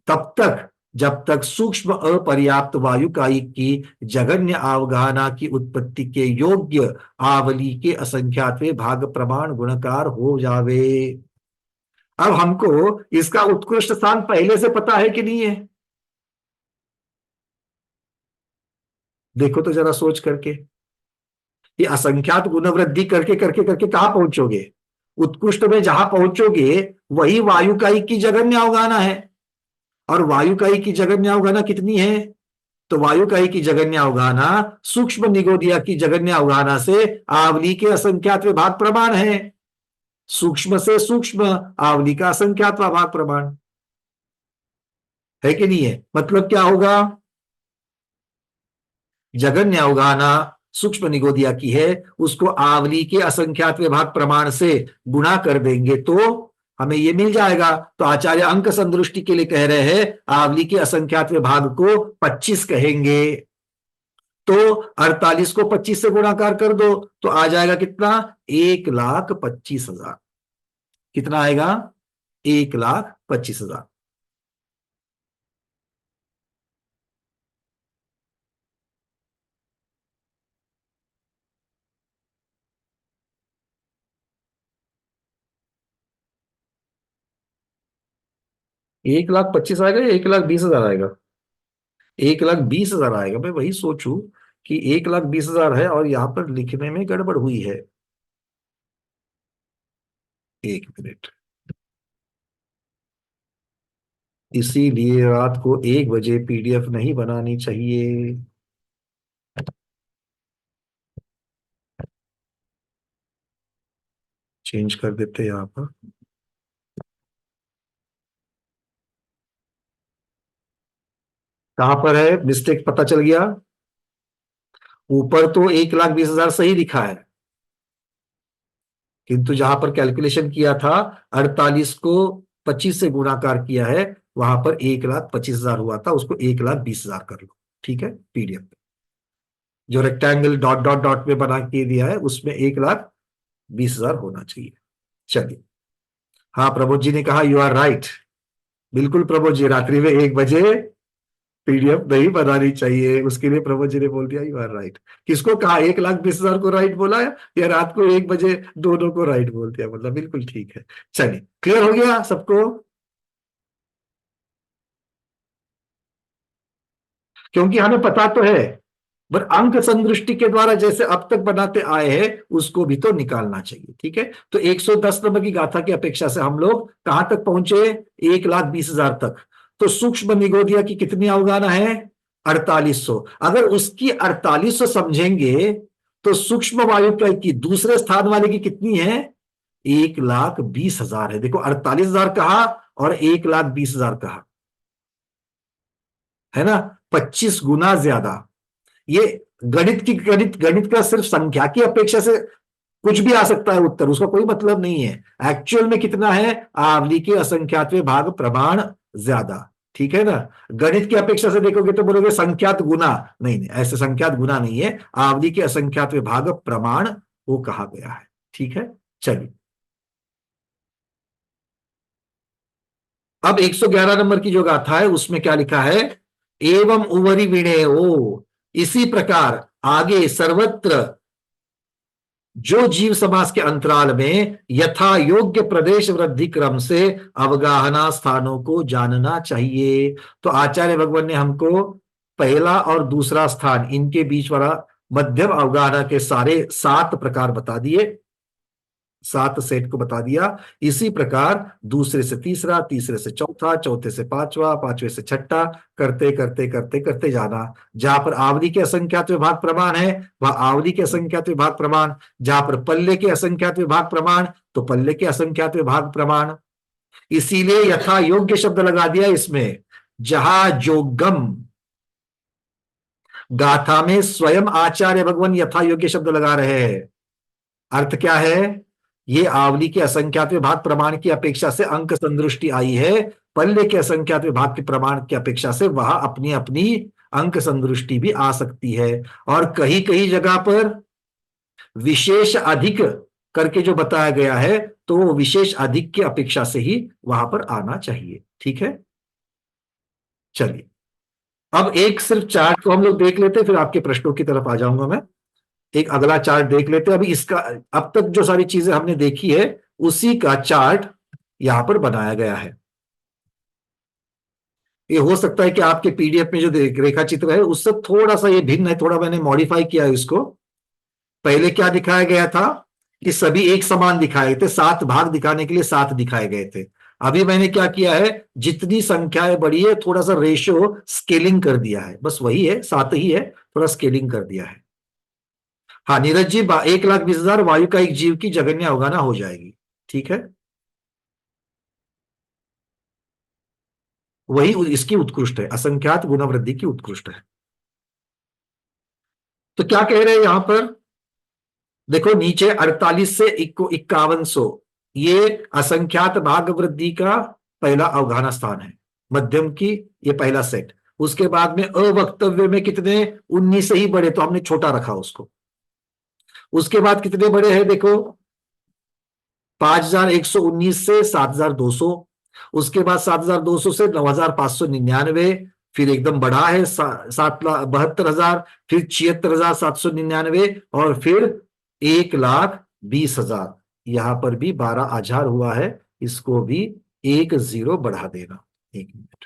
तब तक जब तक सूक्ष्म अपर्याप्त वायुकायी की जगन्य अवगाहना की उत्पत्ति के योग्य आवली के असंख्यातवें भाग प्रमाण गुणकार हो जावे। अब हमको इसका उत्कृष्ट स्थान पहले से पता है कि नहीं है? देखो तो जरा सोच करके, ये असंख्यात गुण वृद्धि करके करके करके कहां पहुंचोगे? उत्कृष्ट में जहां पहुंचोगे वही वायुकायी की जगन्य अवगाहना है। और वायुकायी की जगन्य अवगाहना कितनी है? तो वायुकायी की जगन्य अवगाहना सूक्ष्म निगोदिया की जगन्य अवगाहना से आवली के असंख्यात भाग प्रमाण है। सूक्ष्म से सूक्ष्म आवली का असंख्यात भाग प्रमाण है कि नहीं है। मतलब क्या होगा, जगन्य अवगाहना सूक्ष्म निगोदिया की है, उसको आवली के असंख्यात विभाग प्रमाण से गुणा कर देंगे तो हमें ये मिल जाएगा। तो आचार्य अंक संदृष्टि के लिए कह रहे हैं आवली के असंख्यात विभाग को 25 कहेंगे। तो 48 को 25 से गुणाकार कर दो तो आ जाएगा कितना, 1,25,000। कितना आएगा, 1,25,000। एक लाख 25 आएगा या 1,20,000 आएगा? 1,20,000 आएगा। मैं वही सोचूं कि 1,20,000 है और यहां पर लिखने में गड़बड़ हुई है। एक मिनट, इसीलिए रात को 1 बजे पीडीएफ नहीं बनानी चाहिए। चेंज कर देते हैं यहां पर। कहां पर है मिस्टेक, पता चल गया। ऊपर तो 1,20,000 सही लिखा है, किंतु जहां पर कैलकुलेशन किया था 48 को 25 से गुणाकार किया है, वहां पर 1,25,000 हुआ था, उसको 1,20,000 कर लो। ठीक है, पीडीएफ में जो रेक्टेंगल डॉट डॉट डॉट में बना के दिया है उसमें 1,20,000 होना चाहिए। चलिए, हाँ प्रमोद जी ने कहा यू आर राइट। बिल्कुल प्रमोद जी, रात्रि में 1 बजे पीडीएफ नहीं बनानी चाहिए, उसके लिए प्रमोद जी ने बोल दिया यू आर राइट। किसको कहा, 1,20,000 को राइट बोला है या रात को 1 बजे दोनों को राइट बोल दिया, मतलब बिल्कुल ठीक है। चलिए, क्लियर हो गया सबको। क्योंकि हमें पता तो है, पर अंक संदृष्टि के द्वारा जैसे अब तक बनाते आए हैं उसको भी तो निकालना चाहिए। ठीक है, तो 110 नंबर की गाथा की अपेक्षा से हम लोग कहां तक पहुंचे, 1,20,000 तक। तो सूक्ष्म निगोदिया की कितनी अवगाहना है, 4800। अगर उसकी 4800 समझेंगे तो सूक्ष्म वायुका की दूसरे स्थान वाले की कितनी है, 1,20,000 है। देखो 48,000 कहा और 1,20,000 कहा, है ना, 25 गुना ज्यादा। ये गणित का सिर्फ संख्या की अपेक्षा से कुछ भी आ सकता है उत्तर, उसका कोई मतलब नहीं है। एक्चुअल में कितना है, आवली के असंख्यातवे भाग प्रमाण ज्यादा। ठीक है ना, गणित की अपेक्षा से देखोगे तो बोलोगे संख्यात गुना, नहीं नहीं, ऐसे संख्यात गुना नहीं है, आवली के असंख्यातवे भाग प्रमाण वो कहा गया है। ठीक है, चलिए अब 111 नंबर की जो गाथा है उसमें क्या लिखा है, एवं उवरी विणे ओ, इसी प्रकार आगे सर्वत्र जो जीव समास के अंतराल में यथा योग्य प्रदेश वृद्धि क्रम से अवगाहना स्थानों को जानना चाहिए। तो आचार्य भगवान ने हमको पहला और दूसरा स्थान, इनके बीच वाला मध्यम अवगाहना के सारे 7 प्रकार बता दिए, 7 सेट को बता दिया। इसी प्रकार दूसरे से तीसरा, तीसरे से चौथा, चौथे से पांचवा, पांचवे से छठा, करते करते करते करते जाना। जहां पर आवली के असंख्यात विभाग प्रमाण है वह आवली के असंख्यात विभाग प्रमाण, जहां पर पल्ले के असंख्यात विभाग प्रमाण तो पल्ले के असंख्यात विभाग प्रमाण। इसीलिए यथा योग्य शब्द लगा दिया इसमें। जहां जोगम गाथा में स्वयं आचार्य भगवान यथा योग्य शब्द लगा रहे हैं। अर्थ क्या है, ये आवली के असंख्यात विभाग प्रमाण की अपेक्षा से अंक संदृष्टि आई है, पल्ले के असंख्यात विभाग के प्रमाण की अपेक्षा से वहां अपनी अपनी अंक संदृष्टि भी आ सकती है। और कहीं कहीं जगह पर विशेष अधिक करके जो बताया गया है तो वो विशेष अधिक की अपेक्षा से ही वहां पर आना चाहिए। ठीक है, चलिए अब एक सिर्फ चार्ट को हम लोग देख लेते हैं, फिर आपके प्रश्नों की तरफ आ जाऊंगा मैं। एक अगला चार्ट देख लेते हैं। अभी इसका अब तक जो सारी चीजें हमने देखी है उसी का चार्ट यहां पर बनाया गया है। ये हो सकता है कि आपके पीडीएफ में जो रेखा चित्र है उससे थोड़ा सा ये भिन्न है, थोड़ा मैंने मॉडिफाई किया है इसको। पहले क्या दिखाया गया था कि सभी एक समान दिखाए गए थे, 7 भाग दिखाने के लिए 7 दिखाए गए थे। अभी मैंने क्या किया है, जितनी संख्याएं बढ़ी है थोड़ा सा रेशियो स्केलिंग कर दिया है, बस वही है, 7 ही है, थोड़ा स्केलिंग कर दिया है। हाँ नीरज जी, 1,20,000 वायु का एक जीव की जगन्य अवगाहना हो जाएगी। ठीक है, वही इसकी उत्कृष्ट है, असंख्यात गुणवृद्धि की उत्कृष्ट है। तो क्या कह रहे हैं यहां पर, देखो नीचे 48 से 5100 ये असंख्यात भाग वृद्धि का पहला अवगाहना स्थान है, मध्यम की ये पहला सेट। उसके बाद में अवक्तव्य में कितने, 19 से ही बड़े, तो हमने छोटा रखा उसको। उसके बाद कितने बड़े हैं देखो, 5119 से 7200, उसके बाद 7200 से 9599, फिर एकदम बड़ा है 7,72,000, फिर 76,799 और फिर 1,20,000। यहां पर भी 12,000 हुआ है, इसको भी 1 0 बढ़ा देना। 1 मिनट,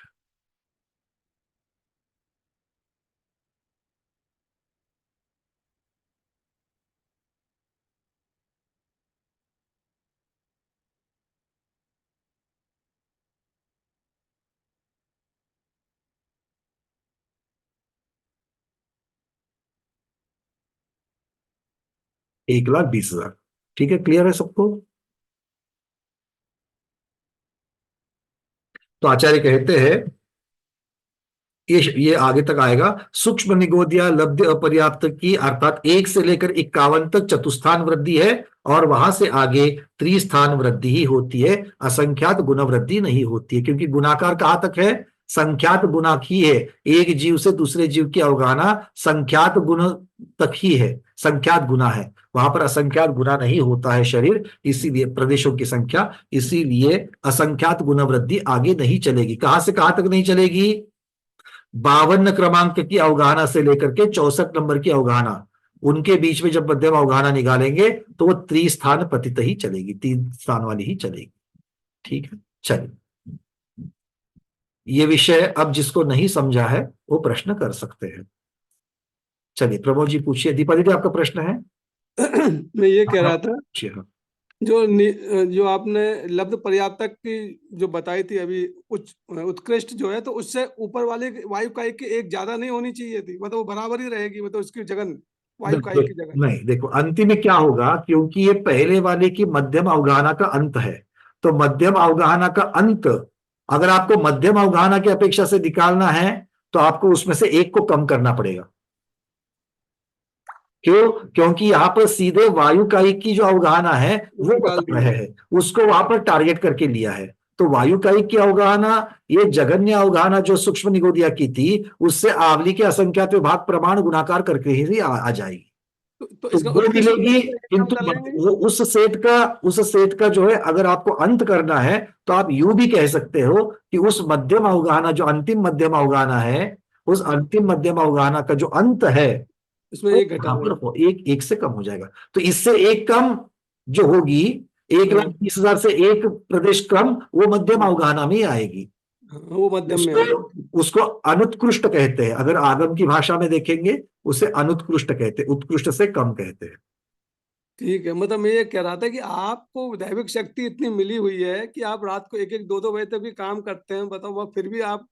एक 1,20,000। ठीक है, क्लियर है सबको? तो आचार्य कहते हैं ये आगे तक आएगा, सूक्ष्म निगोदिया लब्ध अपर्याप्त की अर्थात 1 से लेकर 51 तक चतुस्थान वृद्धि है और वहां से आगे त्रिस्थान वृद्धि ही होती है, असंख्यात गुण वृद्धि नहीं होती है, क्योंकि गुणाकार कहां तक है, संख्यात गुना की है। एक जीव से दूसरे जीव की अवगाहना संख्यात गुण तक ही है, संख्यात गुना है, वहां पर असंख्यात गुना नहीं होता है शरीर, इसीलिए प्रदेशों की संख्या, इसीलिए असंख्यात गुण वृद्धि आगे नहीं चलेगी। कहां से कहां तक नहीं चलेगी, 52 क्रमांक की अवगाहना से लेकर के 64 नंबर की अवगाहना, उनके बीच में जब मध्यम अवगाहना निकालेंगे तो वो त्रिस्थान पतित ही चलेगी, 3 स्थान वाली ही चलेगी। ठीक है, चलिए ये विषय अब जिसको नहीं समझा है वो प्रश्न कर सकते हैं। चलिए प्रमोद जी पूछिए। दीपा दीदी आपका प्रश्न है? मैं ये कह रहा था, हाँ। जो आपने लब्ध पर्याप्तक की जो बताई थी अभी, उत्कृष्ट जो है, तो उससे ऊपर वाले वायु कायिक की एक ज्यादा नहीं होनी चाहिए थी, मतलब वो बराबर ही रहेगी, मतलब उसकी जगह वायु कायिक की जगह। नहीं, देखो अंतिम में क्या होगा, क्योंकि ये पहले वाले की मध्यम अवगाहना का अंत है, तो मध्यम अवगाहना का अंत अगर आपको मध्यम अवगाहना की अपेक्षा से निकालना है तो आपको उसमें से एक को कम करना पड़ेगा। क्यों? क्योंकि यहां पर सीधे वायु कायिक की जो अवगाहना है वो बता रहे हैं, उसको वहां पर टारगेट करके लिया है। तो वायु कायिक की अवगाहना, ये जगन्य अवगाहना जो सूक्ष्म निगोदिया की थी, उससे आवली के असंख्यात विभाग प्रमाण गुणाकार करके ही आ जाएगी, तो वो मिलेगी। किंतु उस सेट का जो है, अगर आपको अंत करना है तो आप यूं भी कह सकते हो कि उस मध्यम अवगाहना, जो अंतिम मध्यम अवगाहना है, उस अंतिम मध्यम अवगाहना का जो अंत है उसमें एक घटा एक से कम हो जाएगा। तो इससे एक कम जो होगी, 1,20,000 से एक प्रदेश कम, वो मध्यम अवगाहना में आएगी, वो मध्यम में उसको अनुत्कृष्ट कहते हैं। अगर आगम की भाषा में देखेंगे उसे अनुत्कृष्ट कहते हैं, उत्कृष्ट से कम कहते हैं। ठीक है, मतलब मैं ये कह रहा था कि आपको दैविक शक्ति इतनी मिली हुई है कि आप रात को 1-1, 2-2 बजे तक भी काम करते हैं, बताओ, वह फिर भी आप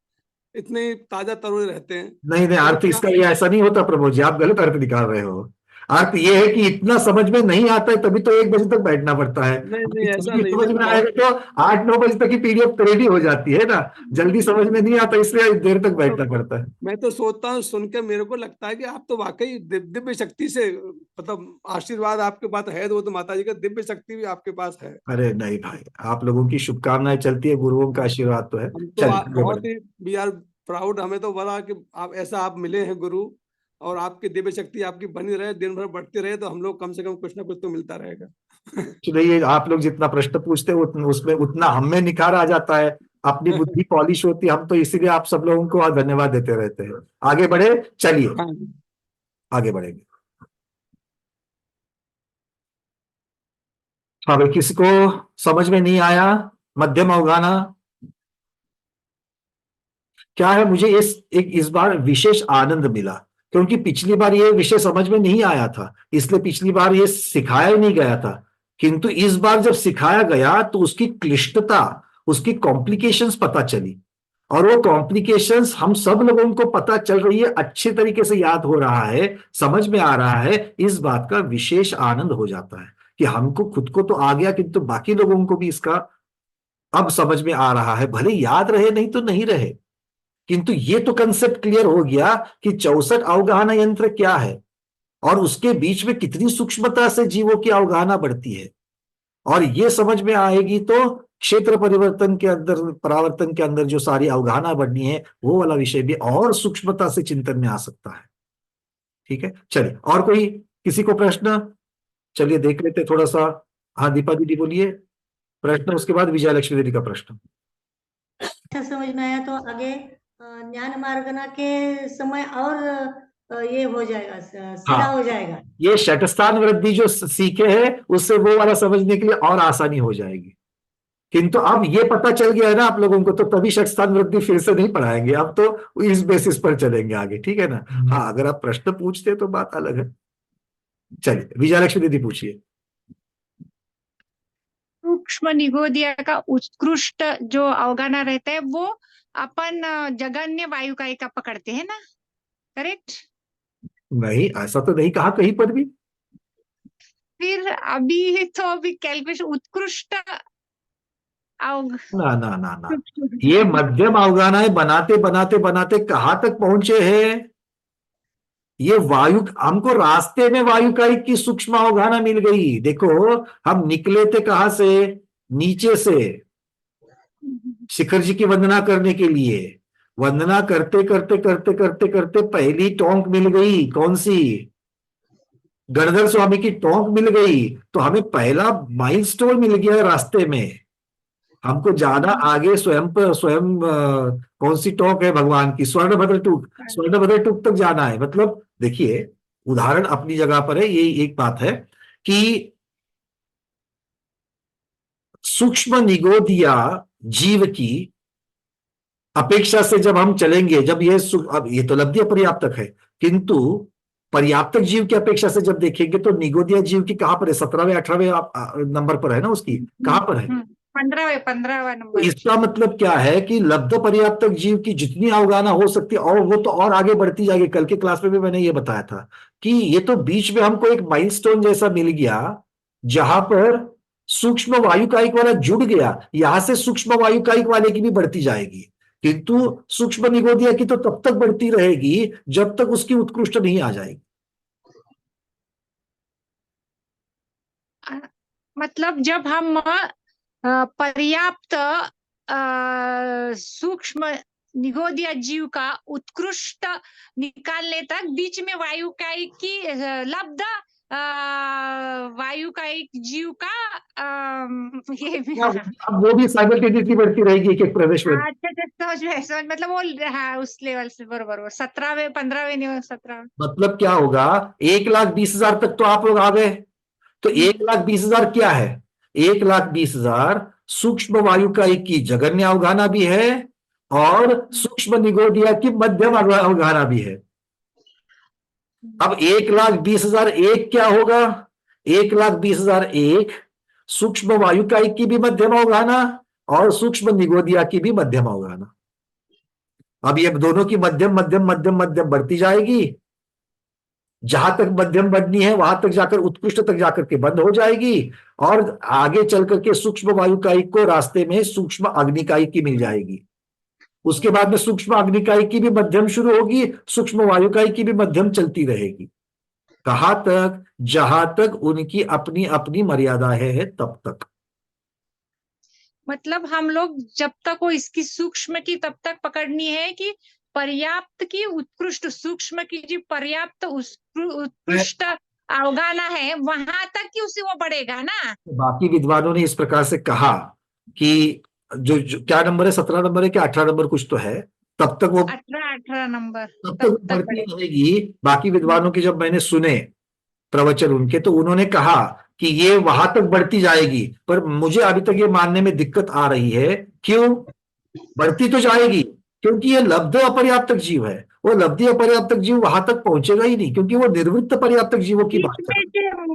इतने ताजा तरोए रहते हैं। नहीं, अर्थ इसका ये ऐसा नहीं होता प्रभु जी, आप गलत अर्थ निकाल रहे हो। अर्थ ये है कि इतना समझ में नहीं आता है तभी तो 1 बजे तक बैठना पड़ता है। नहीं, ऐसा नहीं, समझ में आएगा तो 8-9 बजे तक की पीडीएफ रेडी हो जाती है ना, जल्दी समझ में नहीं आता इसलिए देर तक बैठना पड़ता है। मैं तो सोचता हूँ, सुन के मेरे को लगता है कि आप तो वाकई दिव्य शक्ति से, मतलब आशीर्वाद आपके पास है, वो तो माता जी का दिव्य शक्ति भी आपके पास है। अरे नहीं भाई, आप लोगों की शुभकामनाएं चलती है, गुरुओं का आशीर्वाद तो है। बहुत ही वी आर प्राउड, हमें तो बड़ा कि आप मिले हैं गुरु, और आपकी दिव्य शक्ति आपकी बनी रहे, दिन भर बढ़ती रहे, तो हम लोग कम से कम कुछ ना कुछ तो मिलता रहेगा। नहीं, आप लोग जितना प्रश्न पूछते हैं उसमें उतना हमें निखार आ जाता है, अपनी बुद्धि पॉलिश होती है, हम तो इसीलिए आप सब लोगों को धन्यवाद देते रहते हैं। आगे बढ़े, चलिए आगे बढ़ेंगे। हाँ, किसी को समझ में नहीं आया मध्यम अवगाहना क्या है? मुझे इस बार विशेष आनंद मिला, क्योंकि पिछली बार ये विषय समझ में नहीं आया था, इसलिए पिछली बार ये सिखाया नहीं गया था। किंतु इस बार जब सिखाया गया तो उसकी क्लिष्टता, उसकी कॉम्प्लिकेशंस पता चली, और वो कॉम्प्लिकेशंस हम सब लोगों को पता चल रही है, अच्छे तरीके से याद हो रहा है, समझ में आ रहा है। इस बात का विशेष आनंद हो जाता है, कि हमको खुद को तो आ गया, किंतु बाकी लोगों को भी इसका अब समझ में आ रहा है। भले याद रहे नहीं तो नहीं रहे, किंतु ये तो कंसेप्ट क्लियर हो गया कि 64 अवगाहन यंत्र क्या है और उसके बीच में कितनी सूक्ष्मता से जीवों की अवगाहना बढ़ती है। और ये समझ में आएगी तो क्षेत्र परिवर्तन के अंदर, परावर्तन के अंदर जो सारी अवगाहना बढ़नी है, वो वाला विषय भी और सूक्ष्मता से चिंतन में आ सकता है। ठीक है, चलिए और कोई किसी को प्रश्न? चलिए देख लेते थोड़ा सा। हाँ दीपा दीदी बोलिए प्रश्न, उसके बाद विजय लक्ष्मी दीदी का प्रश्न। अच्छा समझ में आया तो आगे ज्ञान मार्गना के समय और ये हो जाएगा, सीधा हाँ, हो जाएगा। ये षटस्थान वृद्धि जो सीखे हैं उससे वो वाला समझने के लिए और आसानी हो जाएगी। किंतु अब ये पता चल गया है ना आप लोगों को, तो तभी षटस्थान वृद्धि फिर से नहीं पढ़ाएंगे, अब तो इस बेसिस पर चलेंगे आगे। ठीक है ना? हाँ, अगर आप प्रश्न पूछते तो बात अलग है। चलिए विजय लक्ष्मी दीदी पूछिए। सूक्ष्म निगोदिया का उत्कृष्ट जो अवगाहना रहता है वो अपन जगन्य वायु का एक पकड़ते हैं ना, करेक्ट? नहीं, ऐसा तो नहीं कहा कहीं पर भी। फिर अभी कैलकुलेशन उत्कृष्ट ना ना ना ना, ये मध्यम अवगाहनाएं बनाते बनाते बनाते कहां तक पहुंचे हैं? ये वायु, हमको रास्ते में वायु का एक की सूक्ष्म अवगाहना मिल गई। देखो हम निकले थे कहां से? नीचे से, शिखर जी की वंदना करने के लिए। वंदना करते करते करते करते करते पहली टोंक मिल गई। कौन सी? गणधर स्वामी की टोंक मिल गई। तो हमें पहला माइलस्टोन मिल गया रास्ते में। हमको ज्यादा आगे स्वयं कौन सी टोंक है भगवान की? स्वर्णभद्र टूक, स्वर्णभद्र टूक तक जाना है। मतलब देखिए, उदाहरण अपनी जगह पर है। ये एक बात है कि सूक्ष्म निगोदिया जीव की अपेक्षा से जब हम चलेंगे, जब ये अब ये तो लब्धि पर्याप्तक है, किंतु पर्याप्तक जीव की अपेक्षा से जब देखेंगे तो निगोदिया जीव की कहां पर है? 17वें 18वें नंबर पर है ना, उसकी कहां पर है? 15वां नंबर। इसका मतलब क्या है कि लब्ध पर्याप्तक जीव की जितनी अवगाहना हो सकती है और वो तो और आगे बढ़ती जाएगी। कल के क्लास में भी मैंने ये बताया था कि ये तो बीच में हमको एक माइलस्टोन जैसा मिल गया जहां पर सूक्ष्म वायुकायिक वाला जुड़ गया। यहां से सूक्ष्म वायुकायिक वाले की भी बढ़ती जाएगी, किंतु सूक्ष्म निगोदिया की तो तब तक बढ़ती रहेगी जब तक उसकी उत्कृष्ट नहीं आ जाएगी। मतलब जब हम पर्याप्त सूक्ष्म निगोदिया जीव का उत्कृष्ट निकालने तक बीच में वायुकायिक की लब्ध वायुकायिक जीव का ये अब वो भी साइमल्टेनियसली बढ़ती रहेगी एक एक प्रदेश में। अच्छा समझ मतलब वो हाँ उस लेवल से बरोबर 17वें 15वें 17वें। मतलब क्या होगा? 1,20,000 तक तो आप लोग आ गए। तो 1,20,000 क्या है? 1,20,000 सूक्ष्म वायुकायिक की जगन्य अवगाहना भी है और सूक्ष्म निगोदिया की मध्यम अवगाहना भी है। अब 1,20,001 क्या होगा? 1,20,001 सूक्ष्म वायुकायिक की भी मध्यम अवगाहना और सूक्ष्म निगोदिया की भी मध्यम अवगाहना। अब ये दोनों की मध्यम मध्यम मध्यम मध्यम बढ़ती जाएगी। जहां तक मध्यम बढ़नी है वहां तक जाकर उत्कृष्ट तक जाकर के बंद हो जाएगी और आगे चल करके सूक्ष्म वायुकायिक को रास्ते में सूक्ष्म अग्निकायिक की मिल जाएगी। उसके बाद में सूक्ष्म अग्निकायिक की भी मध्यम शुरू होगी, सूक्ष्म वायुकायिक की भी मध्यम चलती रहेगी। कहां तक? जहां तक उनकी अपनी अपनी मर्यादा है तब तक। मतलब हम लोग जब तक वो इसकी सूक्ष्म की तब तक पकड़नी है कि पर्याप्त की उत्कृष्ट, सूक्ष्म की जो पर्याप्त उत्कृष्ट अवगाहना है वहां तक कि उसे वो बढ़ेगा ना। बाकी विद्वानों ने इस प्रकार से कहा कि जो क्या नंबर है? 17 नंबर है क्या 18 नंबर कुछ तो है, तब तक वो 18 नंबर तब तक बढ़ती रहेगी। बाकी विद्वानों के जब मैंने सुने प्रवचन उनके, तो उन्होंने कहा कि ये वहां तक बढ़ती जाएगी, पर मुझे अभी तक ये मानने में दिक्कत आ रही है। क्यों बढ़ती तो जाएगी? क्योंकि ये लब्ध अपर्याप्तक जीव है। वो लब्धि अपर्याप्तक जीव वहां तक पहुंचेगा ही नहीं, क्योंकि वो निर्वृत्त पर्याप्तक जीवों की बात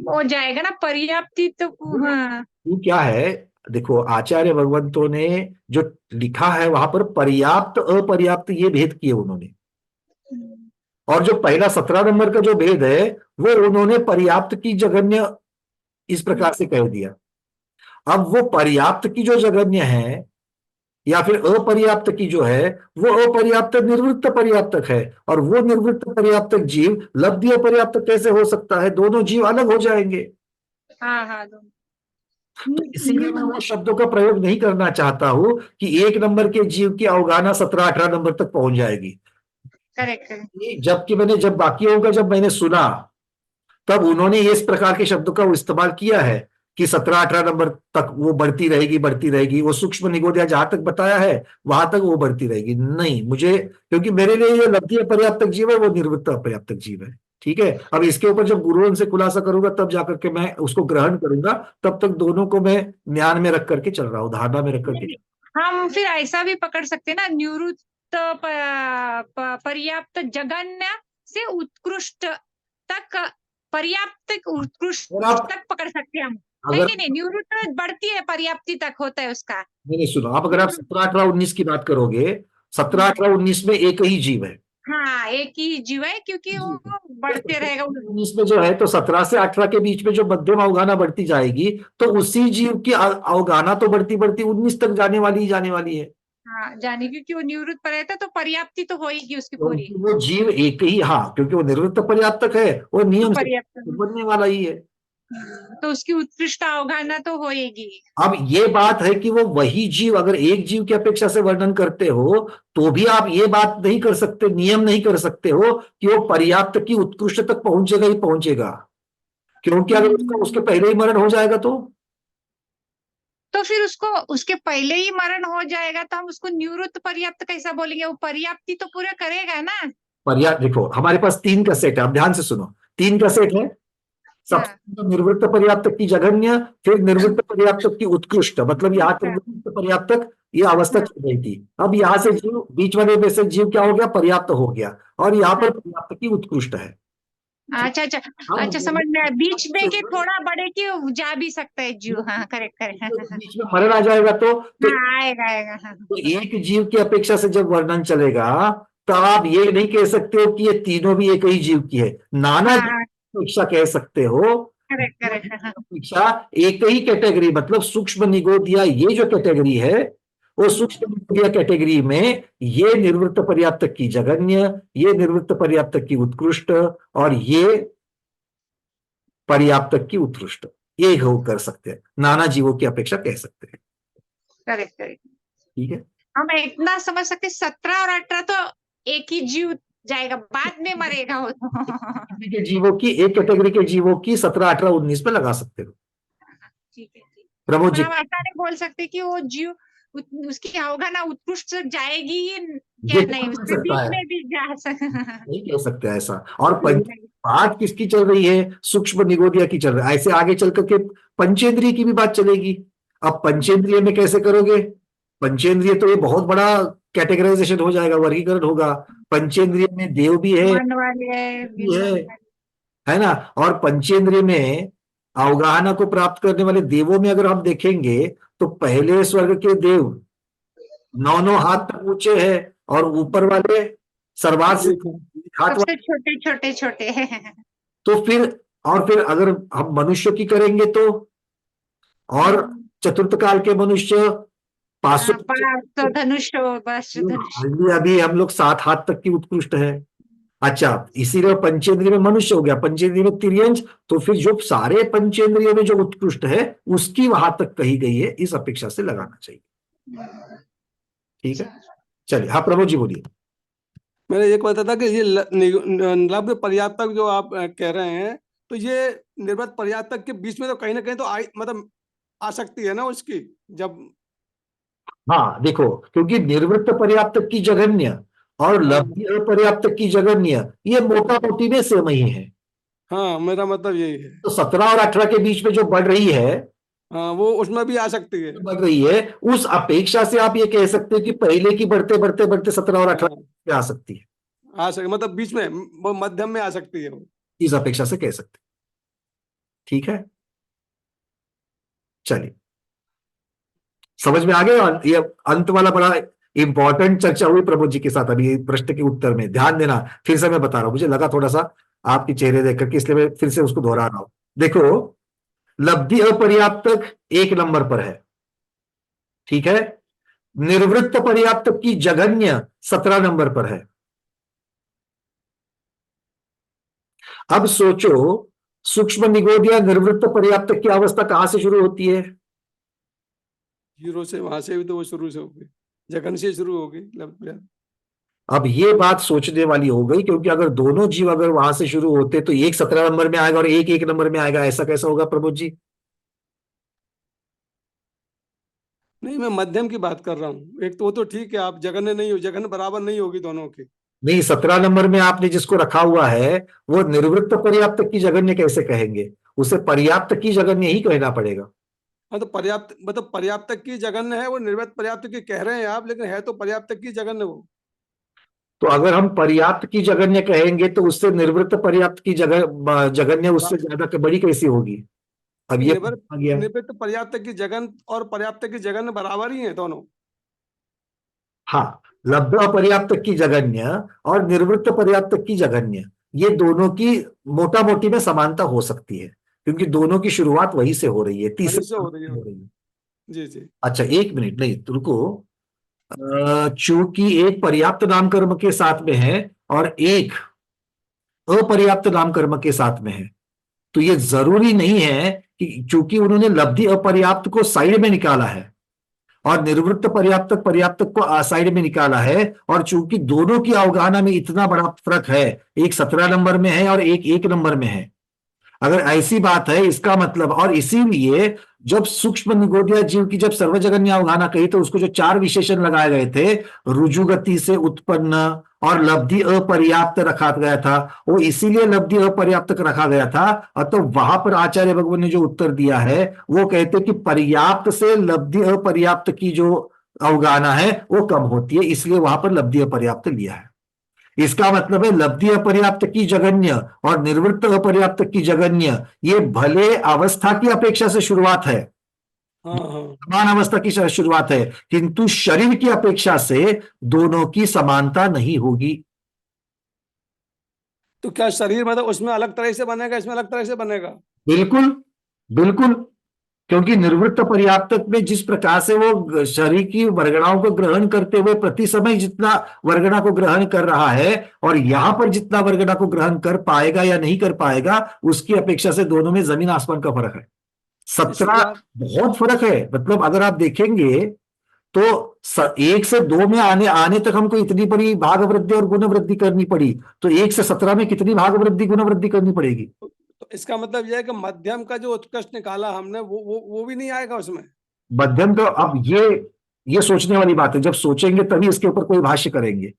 हो जाएगा ना पर्याप्ति। तो हाँ क्या है, देखो आचार्य भगवंतों ने जो लिखा है वहां पर पर्याप्त अपर्याप्त ये भेद किए उन्होंने, और जो पहला 17 नंबर का जो भेद है वो उन्होंने पर्याप्त की जगन्य इस प्रकार से कह दिया। अब वो पर्याप्त की जो जगन्य है या फिर अपर्याप्त की जो है, वो अपर्याप्त निवृत्त पर्याप्तक है, और वो निवृत्त पर्याप्तक जीव लब्धि अपर्याप्तक कैसे हो सकता है? दोनों जीव अलग हो जाएंगे। हाँ हाँ दोनों। तो इसीलिए मैं वो शब्दों का प्रयोग नहीं करना चाहता हूं कि 1 नंबर के जीव की अवगाहना 17-18 नंबर तक पहुंच जाएगी। Correct correct. जबकि जब बाकियों का जब मैंने सुना, तब उन्होंने इस प्रकार के शब्दों का इस्तेमाल किया है कि 17-18 नंबर तक वो बढ़ती रहेगी। वो सूक्ष्म निगोदिया जहां तक बताया है वहां तक वो बढ़ती रहेगी। नहीं, मुझे, क्योंकि मेरे लिए ये लब्धि अपर्याप्तक जीव है, वो निवृत्त अपर्याप्तक जीव है। ठीक है, अब इसके ऊपर जब गुरुओं से खुलासा करूंगा तब जाकर के मैं उसको ग्रहण करूंगा। तब तक दोनों को मैं ध्यान में रख करके चल रहा हूँ, धारणा में रख करके। हम फिर ऐसा भी पकड़ सकते हैं ना, निवृत्त पर्याप्त जघन्य से उत्कृष्ट तक, पर्याप्त उत्कृष्ट तक पकड़ सकते हैं हम, है अगर कि नहीं? निवृत्त बढ़ती है, पर्याप्ति तक होता है उसका। मैंने सुना, आप अगर आप 17-18-19 की बात करोगे, 17-18-19 में एक ही जीव है। हाँ, एक ही जीव है, क्योंकि वो बढ़ते रहेगा। 19 में जो है तो 17 से 18 के बीच में जो मध्यम अवगाहना बढ़ती जाएगी, तो उसी जीव की अवगाहना तो बढ़ती 19 तक जाने वाली है। हाँ, जाने, क्योंकि वो निवृत्त पर रहता है तो पर्याप्ति तो होगी उसकी पूरी। क्योंकि वो जीव एक ही, हाँ, क्योंकि वो निवृत्त पर्याप्तक है, वो नियम से पर्याप्त बनने वाला ही है। तो उसकी उत्कृष्ट अवगाहना तो होएगी। अब ये बात है कि वो वही जीव अगर एक जीव की अपेक्षा से वर्णन करते हो, तो भी आप ये बात नहीं कर सकते, नियम नहीं कर सकते हो कि वो पर्याप्त की उत्कृष्ट तक पहुंचेगा ही पहुंचेगा, क्योंकि अगर उसके पहले ही मरण हो जाएगा तो फिर उसको उसके पहले ही मरण हो जाएगा, तो हम उसको निवृत्त पर्याप्त कैसा बोलेंगे? वो पर्याप्ति तो पूरा करेगा ना। पर्याप्त। देखो, हमारे पास 3 का सेट है, आप ध्यान से सुनो, 3 का सेट है। सबसे निवृत्त पर्याप्तक की जघन्य, फिर निवृत्त पर्याप्तक की उत्कृष्ट, मतलब यहाँ तक निवृत्त पर्याप्तक ये अवस्था चल रही थी। अब यहाँ से जीव, बीच वाले में से जीव क्या हो गया? पर्याप्त हो गया, और यहाँ पर पर्याप्त की उत्कृष्ट है। अच्छा, समझ में। बीच में के थोड़ा बड़े की जा भी सकता है जीव। हाँ, करेक्ट। बीच में मरण आ जाएगा तो आएगा। हाँ। तो एक जीव की अपेक्षा से जब वर्णन चलेगा, तो आप ये नहीं कह सकते हो कि ये तीनों भी एक ही जीव की है, नाना अपेक्षा कह सकते हो। करेक्ट। अपेक्षा एक ही कैटेगरी, मतलब सूक्ष्म निगोदिया, ये जो कैटेगरी है वो सूक्ष्म निगोदिया कैटेगरी में ये निवृत्त पर्याप्तक की जघन्य, ये निवृत्त पर्याप्तक की उत्कृष्ट, और ये पर्याप्तक की उत्कृष्ट, ये हो कर सकते हैं, नाना जीवों की अपेक्षा कह सकते हैं। करेक्ट। ठीक है, हम इतना समझ सकते, 17 और 18 तो एक ही जीव जाएगा, बाद में मरेगा वो। के जीवों की, एक कैटेगरी के जीवों की 17, 18, 19 में लगा सकते हो। ठीक है। प्रमोद जी, हम ऐसा नहीं बोल सकते कि वो जीव उसकी अवगाहना उत्कृष्ट जाएगी ही क्या? नहीं, उसके बीच में भी जा सकता, नहीं कह सकते ऐसा। और बात किसकी चल रही है? सूक्ष्म निगोदिया की चल रही है। ऐसे आगे चल करके पंचेंद्रिय की भी बात चलेगी। अब पंचेंद्रिय में कैसे करोगे? पंचेंद्रिय तो ये बहुत बड़ा कैटेगराइजेशन हो जाएगा, वर्गीकरण होगा। पंचेंद्रिय में देव भी है ना, और पंचेंद्रिय में अवगाहना को प्राप्त करने वाले देवों में अगर हम देखेंगे तो पहले स्वर्ग के देव 9 हाथ तक ऊंचे हैं, और ऊपर वाले सर्वात हाथ छोटे। तो फिर अगर हम मनुष्य की करेंगे तो, और चतुर्थ काल के मनुष्य 500 धनुष, अभी हम लोग 7 हाथ तक की उत्कृष्ट है। अच्छा, इसीलिए पंचेंद्रिय में मनुष्य हो गया, पंचेंद्रिय में तिर्यंश, तो फिर जो सारे पंचेंद्रिय में जो उत्कृष्ट है उसकी वहां तक कही गई है, इस अपेक्षा से लगाना चाहिए। ठीक है, चलिए। हाँ, प्रभु जी बोलिए। मैंने ये कहता था कि ये लब्ध पर्याप्तक जो आप कह रहे हैं, तो ये निर्वृत्त पर्याप्तक के बीच में तो कहीं ना कहीं तो मतलब आ सकती है ना उसकी, जब। हाँ, देखो, क्योंकि निर्वृत्त पर्याप्तक की जघन्य और लब्धि अपर्याप्तक की जघन्य, ये मोटा मोटी में सेम ही है। हाँ, मेरा मतलब यही है। तो 17 और 18 के बीच में जो बढ़ रही है, हाँ, वो उसमें भी आ सकती है, बढ़ रही है, उस अपेक्षा से आप ये कह सकते हो कि पहले की बढ़ते बढ़ते बढ़ते 17 और 18 में आ सकती है, मतलब बीच में, वो मध्यम में आ सकती है, इस अपेक्षा से कह सकते। ठीक है, चलिए, समझ में आ गया। ये अंत वाला बड़ा इंपॉर्टेंट चर्चा हुई प्रमोद जी के साथ अभी प्रश्न के उत्तर में, ध्यान देना। फिर से मैं बता रहा हूं, मुझे लगा थोड़ा सा आपके चेहरे देख करके, इसलिए मैं फिर से उसको दोहरा रहा हूं। देखो, लब्धि अपर्याप्तक 1 नंबर पर है, ठीक है। निर्वृत्त पर्याप्तक की जघन्य 17 नंबर पर है। अब सोचो, सूक्ष्म निगोद या निर्वृत्त पर्याप्तक की अवस्था कहां से शुरू होती है? 0 से, वहां से भी तो वो शुरू से होगी, जगन से शुरू होगी अब ये बात सोचने वाली हो गई, क्योंकि अगर दोनों जीव अगर वहां से शुरू होते तो एक 17 नंबर में आएगा और एक 1 नंबर में आएगा, ऐसा कैसा होगा प्रमोद जी? नहीं, मैं मध्यम की बात कर रहा हूँ। एक तो वो तो ठीक है, आप जगन नहीं हो, जगन बराबर नहीं होगी दोनों की। नहीं, 17 नंबर में आपने जिसको रखा हुआ है वो निर्वृत्त पर्याप्तक की जघन्य कैसे कहेंगे? उसे पर्याप्त की जघन्य ही कहना पड़ेगा। हाँ, तो पर्याप्त मतलब पर्याप्तक की जगन है, वो निर्वृत्त पर्याप्त की कह रहे हैं आप, लेकिन है तो पर्याप्तक की जगन है वो। तो अगर हम पर्याप्त की जघन्य कहेंगे तो उससे निर्वृत्त पर्याप्त की जघन्य उससे ज्यादा बड़ी कैसी होगी? अब ये आ गया। निवृत्त पर्याप्त की जगन और पर्याप्त की जगन बराबर ही है दोनों। हाँ, लब्ध अपर्याप्त की जघन्य और निर्वृत्त पर्याप्त की जघन्य, ये दोनों की मोटा मोटी में समानता हो सकती है, क्योंकि दोनों की शुरुआत वहीं से हो रही है, तीसरे वहीं से हो रही है। हो रही है। जी जी। अच्छा, 1 मिनट, नहीं तो रुको। चूंकि एक पर्याप्त नाम कर्म के साथ में है और एक अपर्याप्त नाम कर्म के साथ में है, तो ये जरूरी नहीं है कि चूंकि उन्होंने लब्धि अपर्याप्त को साइड में निकाला है और निर्वृत्त पर्याप्तक पर्याप्तक को साइड में निकाला है, और चूंकि दोनों की अवगाहना में इतना बड़ा फर्क है, एक 17 नंबर में है और एक 1 नंबर में है, अगर ऐसी बात है इसका मतलब, और इसीलिए जब सूक्ष्म निगोदिया जीव की जब सर्वजगन्य अवगाहना कही तो उसको जो 4 विशेषण लगाए गए थे, रुजुगति से उत्पन्न और लब्धि अपर्याप्त रखा गया था, वो इसीलिए लब्धि अपर्याप्त रखा गया था। तो वहां पर आचार्य भगवान ने जो उत्तर दिया है वो कहते कि पर्याप्त से लब्धि अपर्याप्त की जो अवगाहना है वो कम होती है, इसलिए वहां पर लब्धि अपर्याप्त लिया है। इसका मतलब है लब्धि अपर्याप्त की जघन्य और निर्वृत्त अपर्याप्त की जघन्य, ये भले अवस्था की अपेक्षा से शुरुआत है, समान अवस्था की शुरुआत है, किंतु शरीर की अपेक्षा से दोनों की समानता नहीं होगी। तो क्या शरीर मतलब उसमें अलग तरह से बनेगा, इसमें अलग तरह से बनेगा? बिल्कुल बिल्कुल, क्योंकि निर्वृत्त पर्याप्तक में जिस प्रकार से वो शरीर की वर्गणाओं को ग्रहण करते हुए प्रति समय जितना वर्गणा को ग्रहण कर रहा है, और यहां पर जितना वर्गणा को ग्रहण कर पाएगा या नहीं कर पाएगा, उसकी अपेक्षा से दोनों में जमीन आसमान का फर्क है। 17 बहुत फर्क है। मतलब अगर आप देखेंगे तो 1 से 2 में आने तक हमको इतनी बड़ी भाग वृद्धि और गुण वृद्धि करनी पड़ी, तो 1 से 17 में कितनी भाग वृद्धि गुण वृद्धि करनी पड़ेगी? तो इसका मतलब यह है कि मध्यम का जो उत्कृष्ट निकाला हमने वो भी नहीं आएगा उसमें। मध्यम तो अब ये सोचने वाली बात है, जब सोचेंगे तभी इसके ऊपर कोई भाष्य करेंगे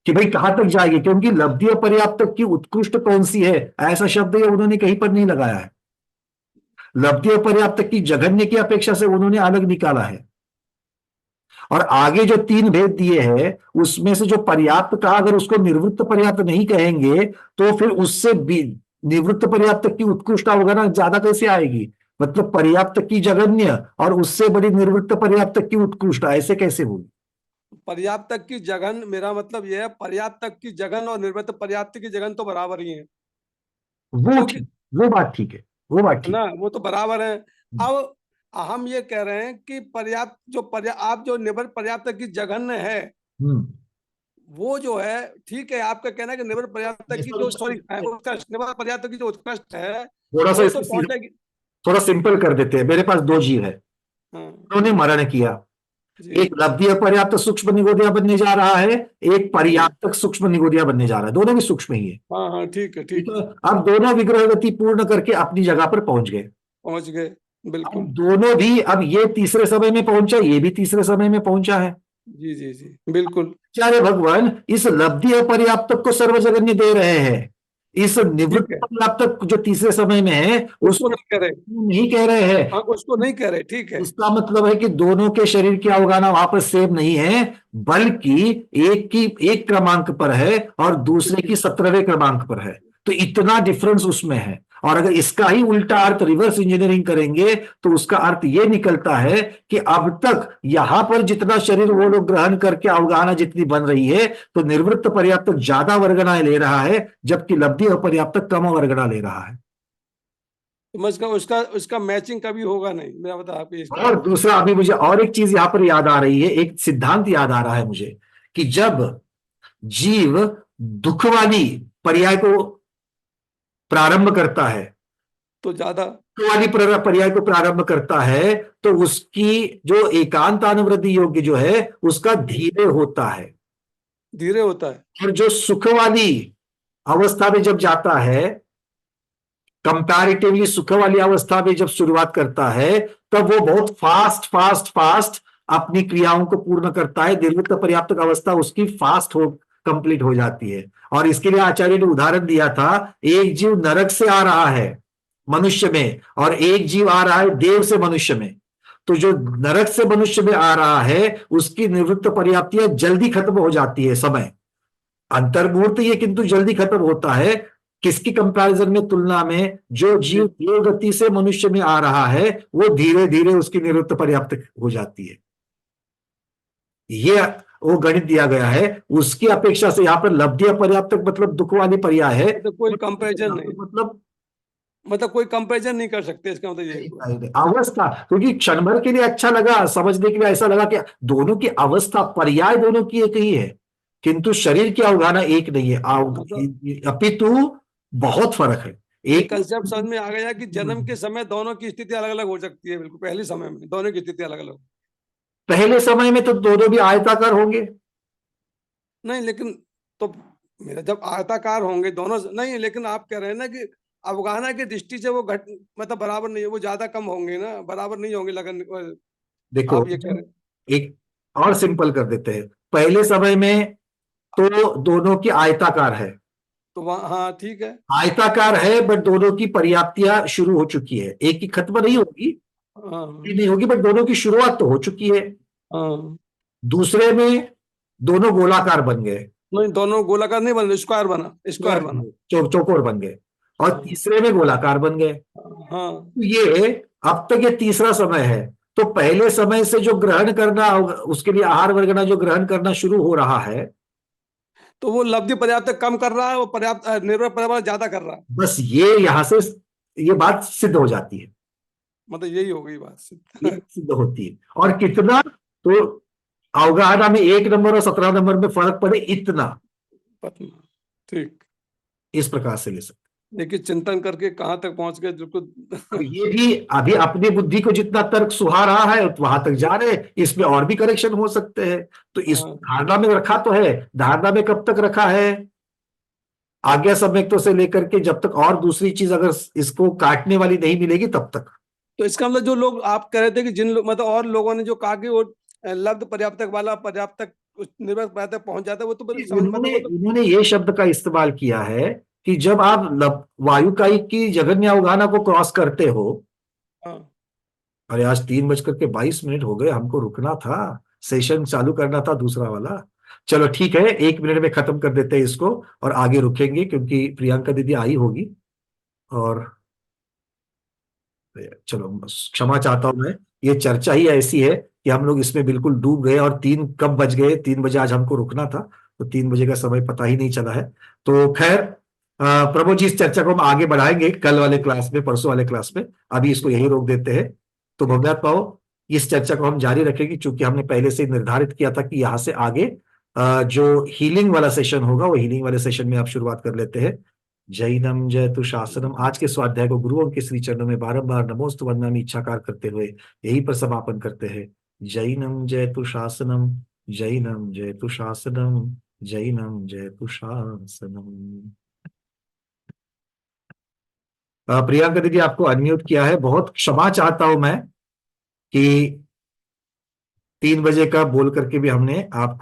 कि भाई कहां तक जाएगी, क्योंकि लब्धि पर्याप्तक की उत्कृष्ट कौन सी है, ऐसा शब्द ये उन्होंने कहीं पर नहीं लगाया है। लब्धि पर्याप्तक की जघन्य की अपेक्षा से उन्होंने अलग निकाला है, और आगे जो 3 भेद दिए हैं उसमें से जो पर्याप्त कहा, अगर उसको निर्वृत्त पर्याप्त नहीं कहेंगे तो फिर उससे निवृत्त पर्याप्त की उत्कृष्ट अवगणना ज्यादा कैसे आएगी? मतलब पर्याप्त की जघन्य और उससे बड़ी निर्वृत्त पर्याप्त की उत्कृष्ट, ऐसे कैसे होगी? पर्याप्त की जगन, मेरा मतलब यह है पर्याप्त की जगन और निर्वृत्त पर्याप्त की जगन तो बराबर ही है। वो बात ठीक है, वो बात ठीक ना, वो तो बराबर है। अब हम ये कह रहे हैं कि आप जो निर्वृत्त पर्याप्त की जघन्य है वो जो है ठीक है, आपका कहना है कि निर्वृत्त पर्याप्त की जो निर्वृत्त पर्याप्त की जो उत्कृष्ट है थोड़ा सा तो पहुंचेगी। थोड़ा सिंपल कर देते हैं। मेरे पास 2 जीव है, उन्होंने मरण किया, एक लब्धि अपर्याप्त सूक्ष्म निगोदिया बनने जा रहा है, एक पर्याप्तक सूक्ष्म निगोदिया बनने जा रहा है, दोनों भी सूक्ष्म ही है। हाँ ठीक है, ठीक है। अब दोनों विग्रह गति पूर्ण करके अपनी जगह पर पहुंच गए। बिल्कुल। दोनों भी, अब ये तीसरे समय में पहुंचा, ये भी तीसरे समय में पहुंचा है। जी जी जी, बिल्कुल। आचार्य भगवान इस लब्धि अपर्याप्तक को सर्वजगन्य दे रहे हैं, इस निवृत्त पर्याप्तक जो तीसरे समय में है उसको नहीं कह रहे हैं। उसको नहीं कह रहे, ठीक है। इसका मतलब है कि दोनों के शरीर की अवगाहना वहां पर सेम नहीं है, बल्कि एक क्रमांक पर है और दूसरे की 17वें क्रमांक पर है, तो इतना डिफरेंस उसमें है। और अगर इसका ही उल्टा अर्थ रिवर्स इंजीनियरिंग करेंगे तो उसका अर्थ यह निकलता है कि अब तक यहां पर जितना शरीर वो लोग ग्रहण करके अवगाहना जितनी बन रही है, तो निर्वृत्त पर्याप्तक ज्यादा वर्गणाएं ले रहा है, जबकि लब्धि अपर्याप्तक कम वर्गणा ले रहा है। तो मैं उसका उसका मैचिंग कभी होगा नहीं, मैं बता आपको। और दूसरा, अभी मुझे और एक चीज यहां पर याद आ रही है, एक सिद्धांत याद आ रहा है मुझे, कि जब जीव दुख वाली पर्याय को प्रारंभ करता है, तो ज्यादा दुख वाली पर्याय को प्रारंभ करता है, तो उसकी जो एकांतानुवृत्ति योग्य जो है उसका धीरे होता है, धीरे होता है। और जो सुख वाली अवस्था में जब जाता है, कंपैरेटिवली सुख वाली अवस्था में जब शुरुआत करता है, तब वो बहुत फास्ट फास्ट फास्ट अपनी क्रियाओं को पूर्ण करता है। निर्वृत्त पर्याप्त अवस्था उसकी फास्ट हो कंप्लीट हो जाती है। और इसके लिए आचार्य ने उदाहरण दिया था, एक जीव नरक से आ रहा है मनुष्य में, और एक जीव आ रहा है देव से मनुष्य में। तो जो नरक से मनुष्य में आ रहा है उसकी निवृत्त पर्याप्तियां जल्दी खत्म हो जाती है, समय अंतर्मुहूर्त ये किंतु जल्दी खत्म होता है। किसकी कंपैरिजन में, तुलना में जो जीव देव गति से मनुष्य में आ रहा है वो धीरे धीरे उसकी निवृत्त पर्याप्त हो जाती है। ये वो गणित दिया गया है। उसकी अपेक्षा से यहाँ पर लब्धि पर्याप्त मतलब दुख वाली पर्याय है, तो कोई कंपैरिजन नहीं, मतलब कोई कंपैरिजन नहीं कर सकते, इसका मतलब ये अवस्था, क्योंकि क्षण भर के लिए अच्छा लगा, समझने के लिए ऐसा लगा कि दोनों की अवस्था पर्याय दोनों की एक ही है, किंतु शरीर की अवगाहना एक नहीं है, अपितु बहुत फर्क है। एक कंसेप्ट समझ में आ गया कि जन्म के समय दोनों की स्थिति अलग अलग हो सकती है। बिल्कुल पहले समय में दोनों की स्थिति अलग अलग। पहले समय में तो दोनों भी आयताकार होंगे। नहीं, लेकिन तो मेरा जब आयताकार होंगे दोनों नहीं, लेकिन आप कह रहे हैं ना कि अवगाहना की दृष्टि से वो मतलब बराबर नहीं है, वो ज्यादा कम होंगे ना, बराबर नहीं होंगे लगन। देखो, आप ये कह रहे हैं। एक और सिंपल कर देते हैं, पहले समय में तो दोनों की आयताकार है, तो वहाँ हाँ ठीक है, आयताकार है, बट दोनों की पर्याप्तियां शुरू हो चुकी है। एक की खत्म नहीं होगी, नहीं होगी, बट दोनों की शुरुआत तो हो चुकी है। दूसरे में दोनों गोलाकार बन गए, नहीं दोनों गोलाकार नहीं बन, स्क्वायर बना, स्क्वायर बना, चौकोर बन गए। और तीसरे में गोलाकार बन गए। हाँ, ये अब तक ये तीसरा समय है। तो पहले समय से जो ग्रहण करना, उसके लिए आहार वर्गना जो ग्रहण करना शुरू हो रहा है, तो वो लब्धि पर्याप्त कम कर रहा है, वो पर्याप्त निर्भर पर्याप्त ज्यादा कर रहा है। बस ये यहां से ये बात सिद्ध हो जाती है, मतलब यही हो गई बात सिद्ध होती है। और कितना, तो अवगाहना में 1 नंबर और 17 नंबर में फर्क पड़े, इतना, ठीक, इस प्रकार से ले सकते। देखिए चिंतन करके कहां तक पहुंच गए, बिल्कुल। ये भी अभी अपनी बुद्धि को जितना तर्क सुहा रहा है वहां तक जा रहे हैं, इसमें और भी करेक्शन हो सकते हैं। तो इस धारणा में रखा तो है, धारणा में कब तक रखा है, आज्ञा सम्यक्तों से लेकर के जब तक और दूसरी चीज अगर इसको काटने वाली नहीं मिलेगी तब तक। तो इसका मतलब जो लोग आप कह रहे थे कि जिन लोग मतलब और लोगों ने जो कहा कि वो लब्ध पर्याप्तक वाला पर्याप्तक निर्भर पर्याप्तक पहुंच जाता है, वो तो उन्होंने ये शब्द का इस्तेमाल किया है कि जब आप वायुकायिक की जघन्य अवगाहना को क्रॉस करते हो। अरे आज 3:22 हो गए, हमको रुकना था, सेशन चालू करना था दूसरा वाला। चलो ठीक है, 1 मिनट में खत्म कर देते हैं इसको और आगे रुकेंगे, क्योंकि प्रियंका दीदी आई होगी। और चलो क्षमा चाहता हूं मैं, ये चर्चा ही ऐसी है कि हम लोग इसमें बिल्कुल डूब गए। और 3 कब बज गए, 3 बजे आज हमको रुकना था, तो 3 बजे का समय पता ही नहीं चला है। तो खैर प्रभु जी, इस चर्चा को हम आगे बढ़ाएंगे कल वाले क्लास में, परसों वाले क्लास में। अभी इसको यही रोक देते हैं। तो भव्यात पाओ, इस चर्चा को हम जारी रखेंगे, क्योंकि हमने पहले से निर्धारित किया था कि यहाँ से आगे जो हीलिंग वाला सेशन होगा, वो हीलिंग वाले सेशन में आप शुरुआत कर लेते हैं। जैनम जयतु शासनम। आज के स्वाध्याय को गुरुओं के श्री चरणों में बारंबार नमोस्तु वंदनामि इच्छाकार करते हुए यहीं पर समापन करते हैं। जैनम जयतु शासनम, जैनम जयतु शासनम, जैनम जयतु शासनम। प्रियंका दीदी, आपको अनम्यूट किया है। बहुत क्षमा चाहता हूं मैं कि 3 बजे का बोल करके भी हमने आपको